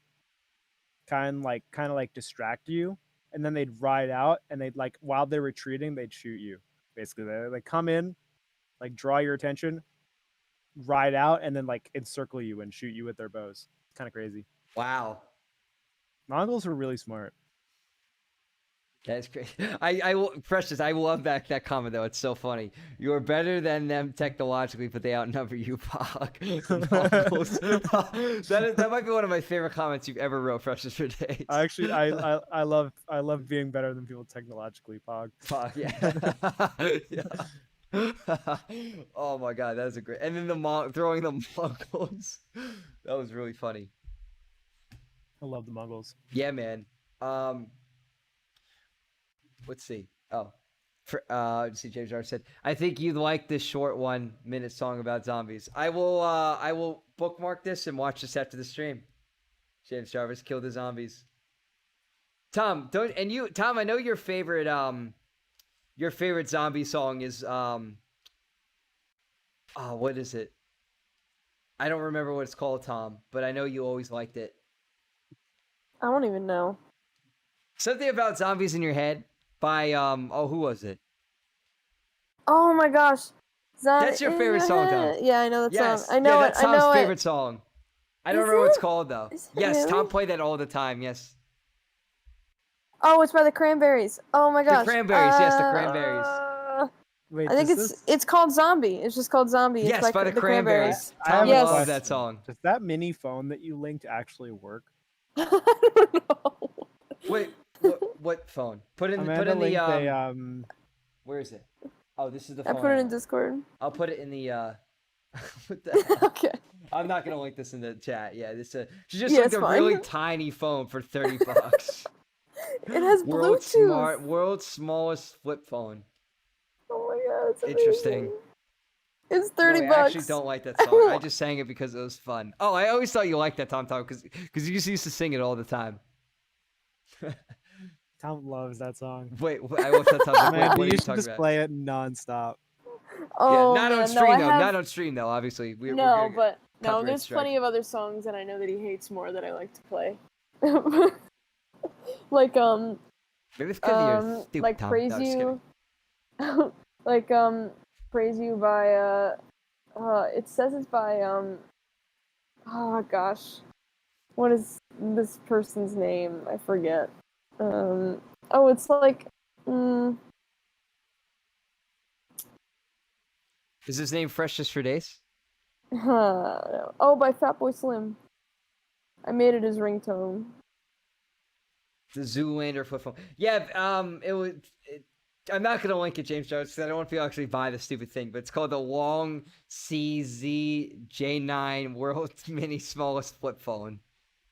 Speaker 5: kind of like distract you, and then they'd ride out, and they'd like while they're retreating, they'd shoot you. Basically, they like come in, like draw your attention, ride out, and then like encircle you and shoot you with their bows. It's kind of crazy.
Speaker 3: Wow.
Speaker 5: Mongols were really smart.
Speaker 3: That's great. I will, Precious, I love that comment though. It's so funny. You're better than them technologically, but they outnumber you, Pog. that might be one of my favorite comments you've ever wrote, Precious, for days.
Speaker 5: Actually, I love being better than people technologically. Pog.
Speaker 3: Pog, yeah. Yeah. Oh my god, that was a great. And then throwing the Mongols. That was really funny.
Speaker 5: I love the Mongols.
Speaker 3: Yeah, man. Let's see. Oh, see, James R said, I think you'd like this short 1-minute song about zombies. I will bookmark this and watch this after the stream. James Jarvis, kill the zombies. Tom, Tom, I know your favorite zombie song is what is it? I don't remember what it's called, Tom, but I know you always liked it.
Speaker 4: I don't even know.
Speaker 3: Something about zombies in your head. by who was it?
Speaker 4: Oh my gosh.
Speaker 3: That's your favorite song, Tom.
Speaker 4: Yeah, I know that
Speaker 3: Yes.
Speaker 4: song. I know
Speaker 3: that's
Speaker 4: it. I know
Speaker 3: Tom's
Speaker 4: it.
Speaker 3: favorite song. I don't
Speaker 4: Is
Speaker 3: know what it's
Speaker 4: it?
Speaker 3: called though.
Speaker 4: Is it
Speaker 3: Yes,
Speaker 4: really?
Speaker 3: Tom played that all the time. Yes.
Speaker 4: Oh, it's by the Cranberries. Oh my gosh.
Speaker 3: Cranberries, yes, the Cranberries.
Speaker 5: Wait,
Speaker 4: I think it's called Zombie. It's just called Zombie.
Speaker 3: Yes,
Speaker 4: it's
Speaker 3: by the Cranberries.
Speaker 5: I have
Speaker 3: Tom
Speaker 5: a
Speaker 4: Yes.
Speaker 3: loves that
Speaker 5: question.
Speaker 3: song.
Speaker 5: Does that mini phone that you linked actually work?
Speaker 4: I don't know.
Speaker 3: Wait, what phone? Put in
Speaker 5: Amanda
Speaker 3: the
Speaker 5: linked a
Speaker 3: Where is it? Oh, this is the
Speaker 4: I
Speaker 3: phone.
Speaker 4: put it in Discord.
Speaker 3: I'll put it in the what the hell?
Speaker 4: Okay.
Speaker 3: I'm not gonna link this in the chat. Yeah, this she just
Speaker 4: Yeah,
Speaker 3: linked
Speaker 4: it's
Speaker 3: a really
Speaker 4: fine.
Speaker 3: tiny phone for $30.
Speaker 4: It has Bluetooth.
Speaker 3: World's smallest flip phone.
Speaker 4: Oh my god, it's
Speaker 3: Interesting.
Speaker 4: amazing. It's
Speaker 3: No,
Speaker 4: 30
Speaker 3: I
Speaker 4: bucks.
Speaker 3: actually don't like that song. I just sang it because it was fun. Oh, I always thought you liked that, Tom, because you used to sing it all the time.
Speaker 5: Tom loves that song.
Speaker 3: Wait, what's that song?
Speaker 5: Man,
Speaker 3: What are
Speaker 5: you
Speaker 3: you
Speaker 5: should
Speaker 3: talking
Speaker 5: just
Speaker 3: about?
Speaker 5: play it nonstop.
Speaker 4: Oh,
Speaker 3: yeah, not on
Speaker 4: man,
Speaker 3: stream
Speaker 4: no, I
Speaker 3: though.
Speaker 4: have...
Speaker 3: Not on stream though. Obviously, we're
Speaker 4: No,
Speaker 3: gonna
Speaker 4: but no,
Speaker 3: copyright
Speaker 4: there's
Speaker 3: strike.
Speaker 4: plenty of other songs that I know that he hates more that I like to play. Like
Speaker 3: Maybe it's because you're stupid,
Speaker 4: like
Speaker 3: Tom.
Speaker 4: Praise
Speaker 3: No, just
Speaker 4: You,
Speaker 3: kidding.
Speaker 4: like Praise You by it says it's by oh gosh, what is this person's name? I forget. Oh, it's like
Speaker 3: Is his name Fresh Just for Days?
Speaker 4: no. Oh, by Fatboy Slim. I made it his ringtone.
Speaker 3: The Zoolander flip phone. Yeah, it was. I'm not gonna link it, James Jones, because I don't want people to actually buy the stupid thing. But it's called the Long CZ J9 World's Mini Smallest Flip Phone.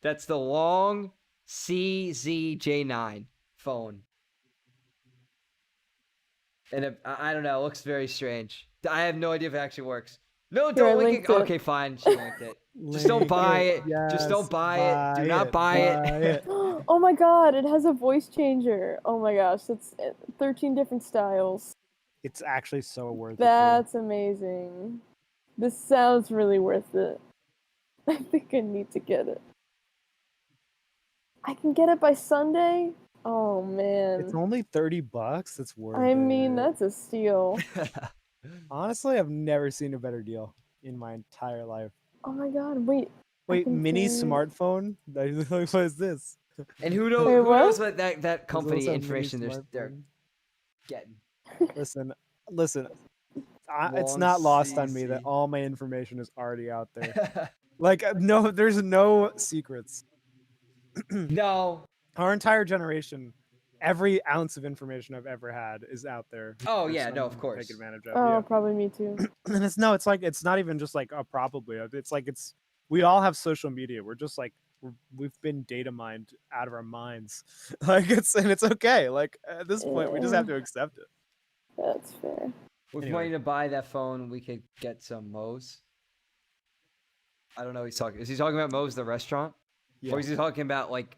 Speaker 3: That's the Long CZ J9 phone. And I don't know. It looks very strange. I have no idea if it actually works. No,
Speaker 4: Here, I
Speaker 3: don't link
Speaker 4: linked
Speaker 3: it.
Speaker 4: it.
Speaker 3: Okay, fine. She linked it. Just don't buy it. Just don't buy it. Do not buy it.
Speaker 4: Oh my god, it has a voice changer. Oh my gosh, that's 13 different styles.
Speaker 5: It's actually so worth it.
Speaker 4: That's amazing. This sounds really worth it. I think I need to get it. I can get it by Sunday? Oh man.
Speaker 5: It's only $30. It's worth it.
Speaker 4: I mean, that's a steal.
Speaker 5: Honestly, I've never seen a better deal in my entire life.
Speaker 4: Oh my god, wait.
Speaker 5: Wait,
Speaker 4: can
Speaker 5: mini
Speaker 4: see-
Speaker 5: smartphone? What is this?
Speaker 3: And who knows?
Speaker 4: Wait,
Speaker 3: Who
Speaker 4: what?
Speaker 3: knows what that
Speaker 5: There's
Speaker 3: company
Speaker 5: also a mini
Speaker 3: information they're
Speaker 5: smartphone.
Speaker 3: getting?
Speaker 5: Listen. It's
Speaker 3: Long
Speaker 5: not lost on me
Speaker 3: CZ.
Speaker 5: that all my information is already out there. Like, no, there's no secrets.
Speaker 3: No.
Speaker 5: Our entire generation, every ounce of information I've ever had is out there.
Speaker 3: Oh,
Speaker 5: for
Speaker 3: yeah, no, of
Speaker 5: someone to
Speaker 3: course.
Speaker 5: Take advantage of.
Speaker 4: Oh,
Speaker 5: Yeah.
Speaker 4: probably me too.
Speaker 5: And it's like it's not even just like probably. It's like we all have social media. We're just like we've been data mined out of our minds. Like it's okay. Like at this point, we just have to accept it.
Speaker 4: That's fair.
Speaker 3: With
Speaker 5: Anyway.
Speaker 3: money to buy that phone, we could get some Moe's. I don't know what he's talking. Is he talking about Moe's the restaurant?
Speaker 5: Yeah.
Speaker 3: Or is he talking about like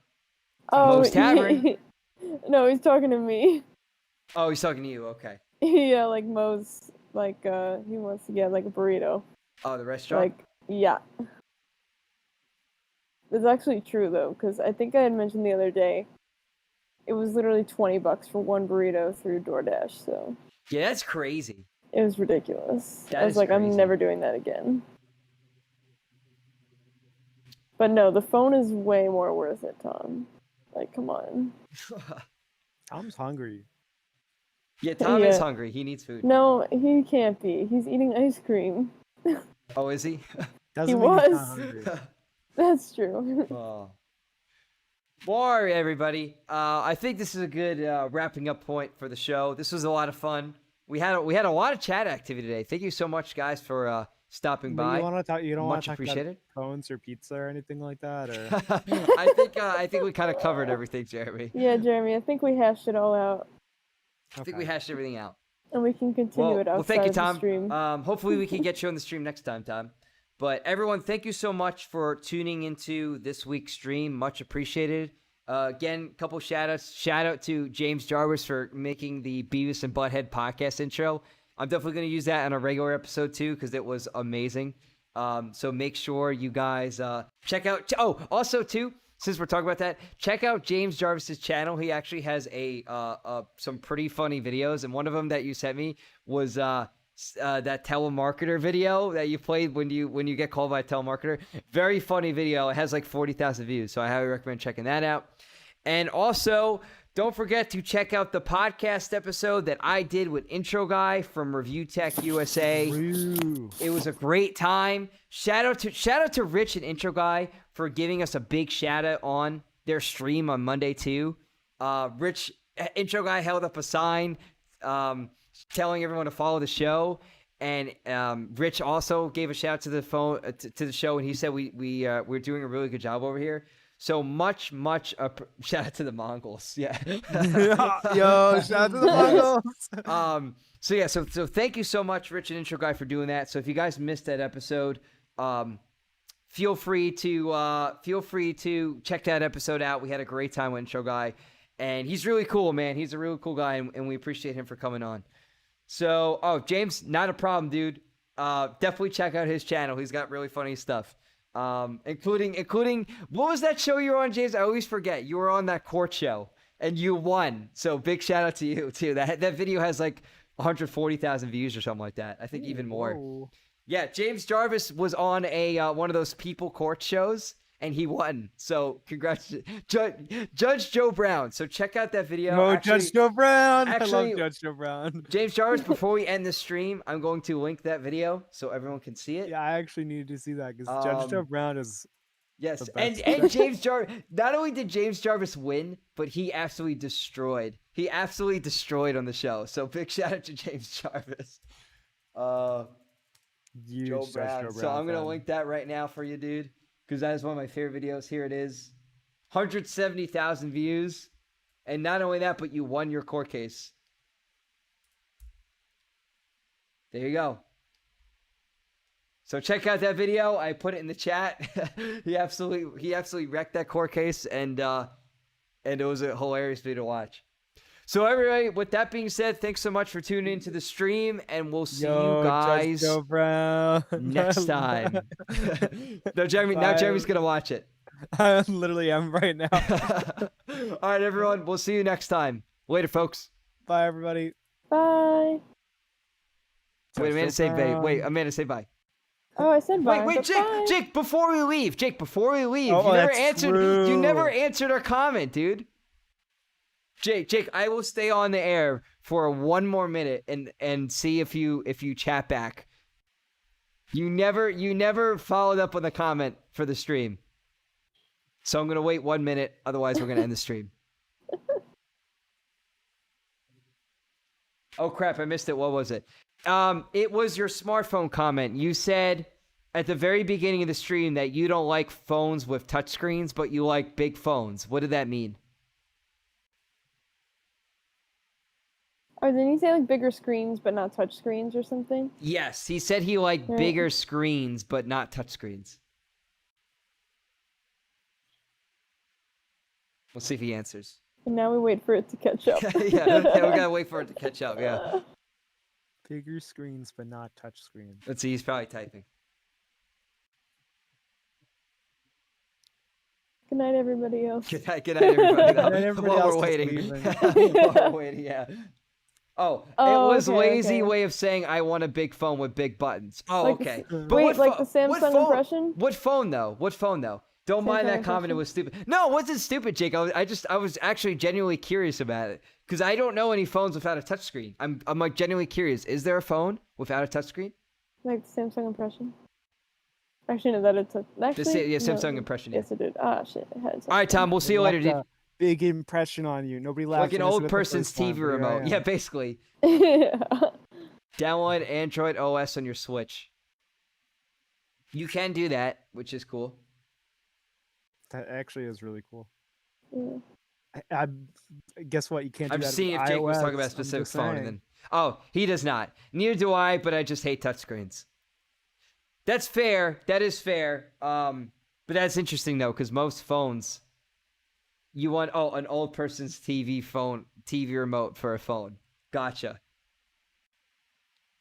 Speaker 4: Oh,
Speaker 3: Moe's Tavern?
Speaker 4: No, he's talking to me.
Speaker 3: Oh, he's talking to you. Okay.
Speaker 4: Yeah, like Mo's, like, he wants to get, like, a burrito.
Speaker 3: Oh, the restaurant?
Speaker 4: Like, yeah. It's actually true, though, because I think I had mentioned the other day, it was literally $20 for one burrito through DoorDash, so
Speaker 3: Yeah, that's crazy.
Speaker 4: it was ridiculous.
Speaker 3: That
Speaker 4: I was
Speaker 3: is
Speaker 4: like,
Speaker 3: crazy.
Speaker 4: I'm never doing that again. But no, the phone is way more worth it, Tom. Like, come on.
Speaker 5: Tom's hungry.
Speaker 3: Yeah, Tom is
Speaker 4: Yeah.
Speaker 3: hungry. He needs food.
Speaker 4: No, he can't be. He's eating ice cream.
Speaker 3: Oh, is he?
Speaker 5: Doesn't
Speaker 4: He
Speaker 5: mean he's not
Speaker 4: was.
Speaker 5: hungry.
Speaker 4: That's true.
Speaker 3: Oh. Well, all right, everybody. I think this is a good wrapping up point for the show. This was a lot of fun. We had a lot of chat activity today. Thank you so much, guys, for stopping
Speaker 5: But
Speaker 3: by.
Speaker 5: you want to talk? You don't want
Speaker 3: Much
Speaker 5: to talk
Speaker 3: appreciated.
Speaker 5: about phones or pizza or anything like that, or
Speaker 3: I think we kind of covered everything, Jeremy.
Speaker 4: Yeah, Jeremy, I think we hashed it all out.
Speaker 3: I think we hashed everything out.
Speaker 4: And we can continue it outside
Speaker 3: thank you,
Speaker 4: of the
Speaker 3: Tom.
Speaker 4: stream.
Speaker 3: Hopefully we can get you on the stream next time, Tom. But everyone, thank you so much for tuning into this week's stream. Much appreciated. Again, couple shout outs. Shout out to James Jarvis for making the Beavis and Butthead podcast intro. I'm definitely going to use that on a regular episode too, because it was amazing. So make sure you guys check out. Oh, also too, since we're talking about that, check out James Jarvis's channel. He actually has some pretty funny videos, and one of them that you sent me was that telemarketer video that you played when you get called by a telemarketer. Very funny video. It has like 40,000 views, so I highly recommend checking that out. And also, don't forget to check out the podcast episode that I did with Intro Guy from Review Tech USA. It was a great time. Shout out to Rich and Intro Guy for giving us a big shout out on their stream on Monday too. Intro Guy held up a sign telling everyone to follow the show, and Rich also gave a shout out to the show, and he said we're doing a really good job over here. So much shout out to the Mongols. Yeah.
Speaker 5: Yo, shout out to the Mongols.
Speaker 3: So thank you so much, Rich and Intro Guy, for doing that. So if you guys missed that episode, feel free to check that episode out. We had a great time with Intro Guy, and he's really cool, man. He's a really cool guy, and we appreciate him for coming on. So, James, not a problem, dude. Definitely check out his channel. He's got really funny stuff. Including what was that show you were on, James? I always forget. You were on that court show and you won. So big shout out to you too. That video has like 140,000 views or something like that. I think even more.
Speaker 5: Whoa.
Speaker 3: Yeah, James Jarvis was on one of those people court shows and he won. So congrats, Judge Joe Brown. So check out that video.
Speaker 5: No, Judge Joe Brown. I
Speaker 3: actually,
Speaker 5: love Judge Joe Brown.
Speaker 3: James Jarvis, before we end the stream, I'm going to link that video so everyone can see it.
Speaker 5: Yeah, I actually needed to see that because Judge Joe Brown is
Speaker 3: yes,
Speaker 5: the best.
Speaker 3: and James Jarvis. Not only did James Jarvis win, but he absolutely destroyed. He absolutely destroyed on the show. So big shout out to James Jarvis.
Speaker 5: Huge
Speaker 3: Joe
Speaker 5: Judge
Speaker 3: Brown.
Speaker 5: Joe
Speaker 3: So
Speaker 5: Brown
Speaker 3: I'm gonna
Speaker 5: fan.
Speaker 3: link that right now for you, dude, because that is one of my favorite videos. Here it is, 170,000 views, and not only that, but you won your court case. There you go. So check out that video. I put it in the chat. He absolutely wrecked that court case, and it was a hilarious video to watch. So everybody, with that being said, thanks so much for tuning into the stream, and we'll see you guys
Speaker 5: Judge Joe Brown.
Speaker 3: next time. No, Jeremy's gonna watch it.
Speaker 5: I literally am right now.
Speaker 3: All right, everyone. We'll see you next time. Later, folks.
Speaker 5: Bye, everybody.
Speaker 4: Bye.
Speaker 3: Wait, Amanda, say bye. Wait, Amanda, say bye.
Speaker 4: Oh, I said bye.
Speaker 3: Wait,
Speaker 4: but bye.
Speaker 3: Jake, before we leave,
Speaker 5: Oh,
Speaker 3: you never answered our comment, dude. Jake, I will stay on the air for one more minute and see if you chat back. You never followed up on the comment for the stream. So I'm gonna wait 1 minute, otherwise we're gonna end the stream. Oh crap, I missed it. What was it? It was your smartphone comment. You said at the very beginning of the stream that you don't like phones with touchscreens, but you like big phones. What did that mean?
Speaker 4: Or didn't he say like bigger screens but not touch screens or something?
Speaker 3: Yes, he said he liked
Speaker 4: Right.
Speaker 3: bigger screens, but not touchscreens. We'll see if he answers.
Speaker 4: And now we wait for it to catch up.
Speaker 3: yeah, we gotta wait for it to catch up. Yeah,
Speaker 5: Bigger screens, but not touch screens.
Speaker 3: let's see. He's probably typing.
Speaker 4: Good night, everybody else.
Speaker 3: Good night, everybody.
Speaker 5: Good night, everybody
Speaker 3: While
Speaker 5: else
Speaker 3: we're
Speaker 5: is
Speaker 3: waiting.
Speaker 5: leaving.
Speaker 3: While we're waiting, yeah. Oh, it was
Speaker 4: okay,
Speaker 3: lazy
Speaker 4: okay.
Speaker 3: way of saying I want a big phone with big buttons. Oh,
Speaker 4: Like the
Speaker 3: okay.
Speaker 4: s-
Speaker 3: But
Speaker 4: wait,
Speaker 3: what
Speaker 4: like
Speaker 3: pho-
Speaker 4: the
Speaker 3: what
Speaker 4: Samsung
Speaker 3: phone-
Speaker 4: impression?
Speaker 3: What phone though? Don't mind that
Speaker 4: Samsung
Speaker 3: comment. It
Speaker 4: impression?
Speaker 3: was stupid. No, it wasn't stupid, Jake. I was actually genuinely curious about it because I don't know any phones without a touchscreen. I'm like genuinely curious. Is there a phone without a touchscreen?
Speaker 4: Like the Samsung impression? Actually, no, that it's a... Actually,
Speaker 3: Samsung
Speaker 4: no.
Speaker 3: impression. Yeah.
Speaker 4: Yes, it did. Ah, shit. It had
Speaker 3: All right, Tom. We'll see you later, dude.
Speaker 5: Left a Big impression on you. Nobody laughed.
Speaker 3: Like an
Speaker 5: when I said
Speaker 3: old
Speaker 5: it the
Speaker 3: person's
Speaker 5: first time,
Speaker 3: TV
Speaker 5: but here I
Speaker 3: remote.
Speaker 5: am.
Speaker 3: Yeah, basically.
Speaker 4: yeah.
Speaker 3: Download Android OS on your Switch. You can do that, which is cool.
Speaker 5: That actually is really cool.
Speaker 4: Yeah.
Speaker 5: I guess what? You can't do
Speaker 3: I'm
Speaker 5: that
Speaker 3: just
Speaker 5: with
Speaker 3: seeing if Jake was
Speaker 5: iOS,
Speaker 3: talking about a
Speaker 5: I'm
Speaker 3: specific
Speaker 5: just
Speaker 3: phone, and
Speaker 5: saying.
Speaker 3: then he does not. Neither do I, but I just hate touchscreens. That's fair. That is fair. But that's interesting though, because most phones, you want an old person's TV remote for a phone. Gotcha.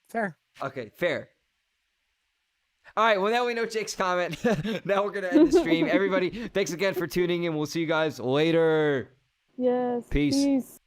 Speaker 5: Fair.
Speaker 3: Okay, fair. All right, well, now we know Jake's comment. Now we're going to end the stream. Everybody, thanks again for tuning in. We'll see you guys later.
Speaker 4: Yes.
Speaker 3: Peace.
Speaker 4: Peace.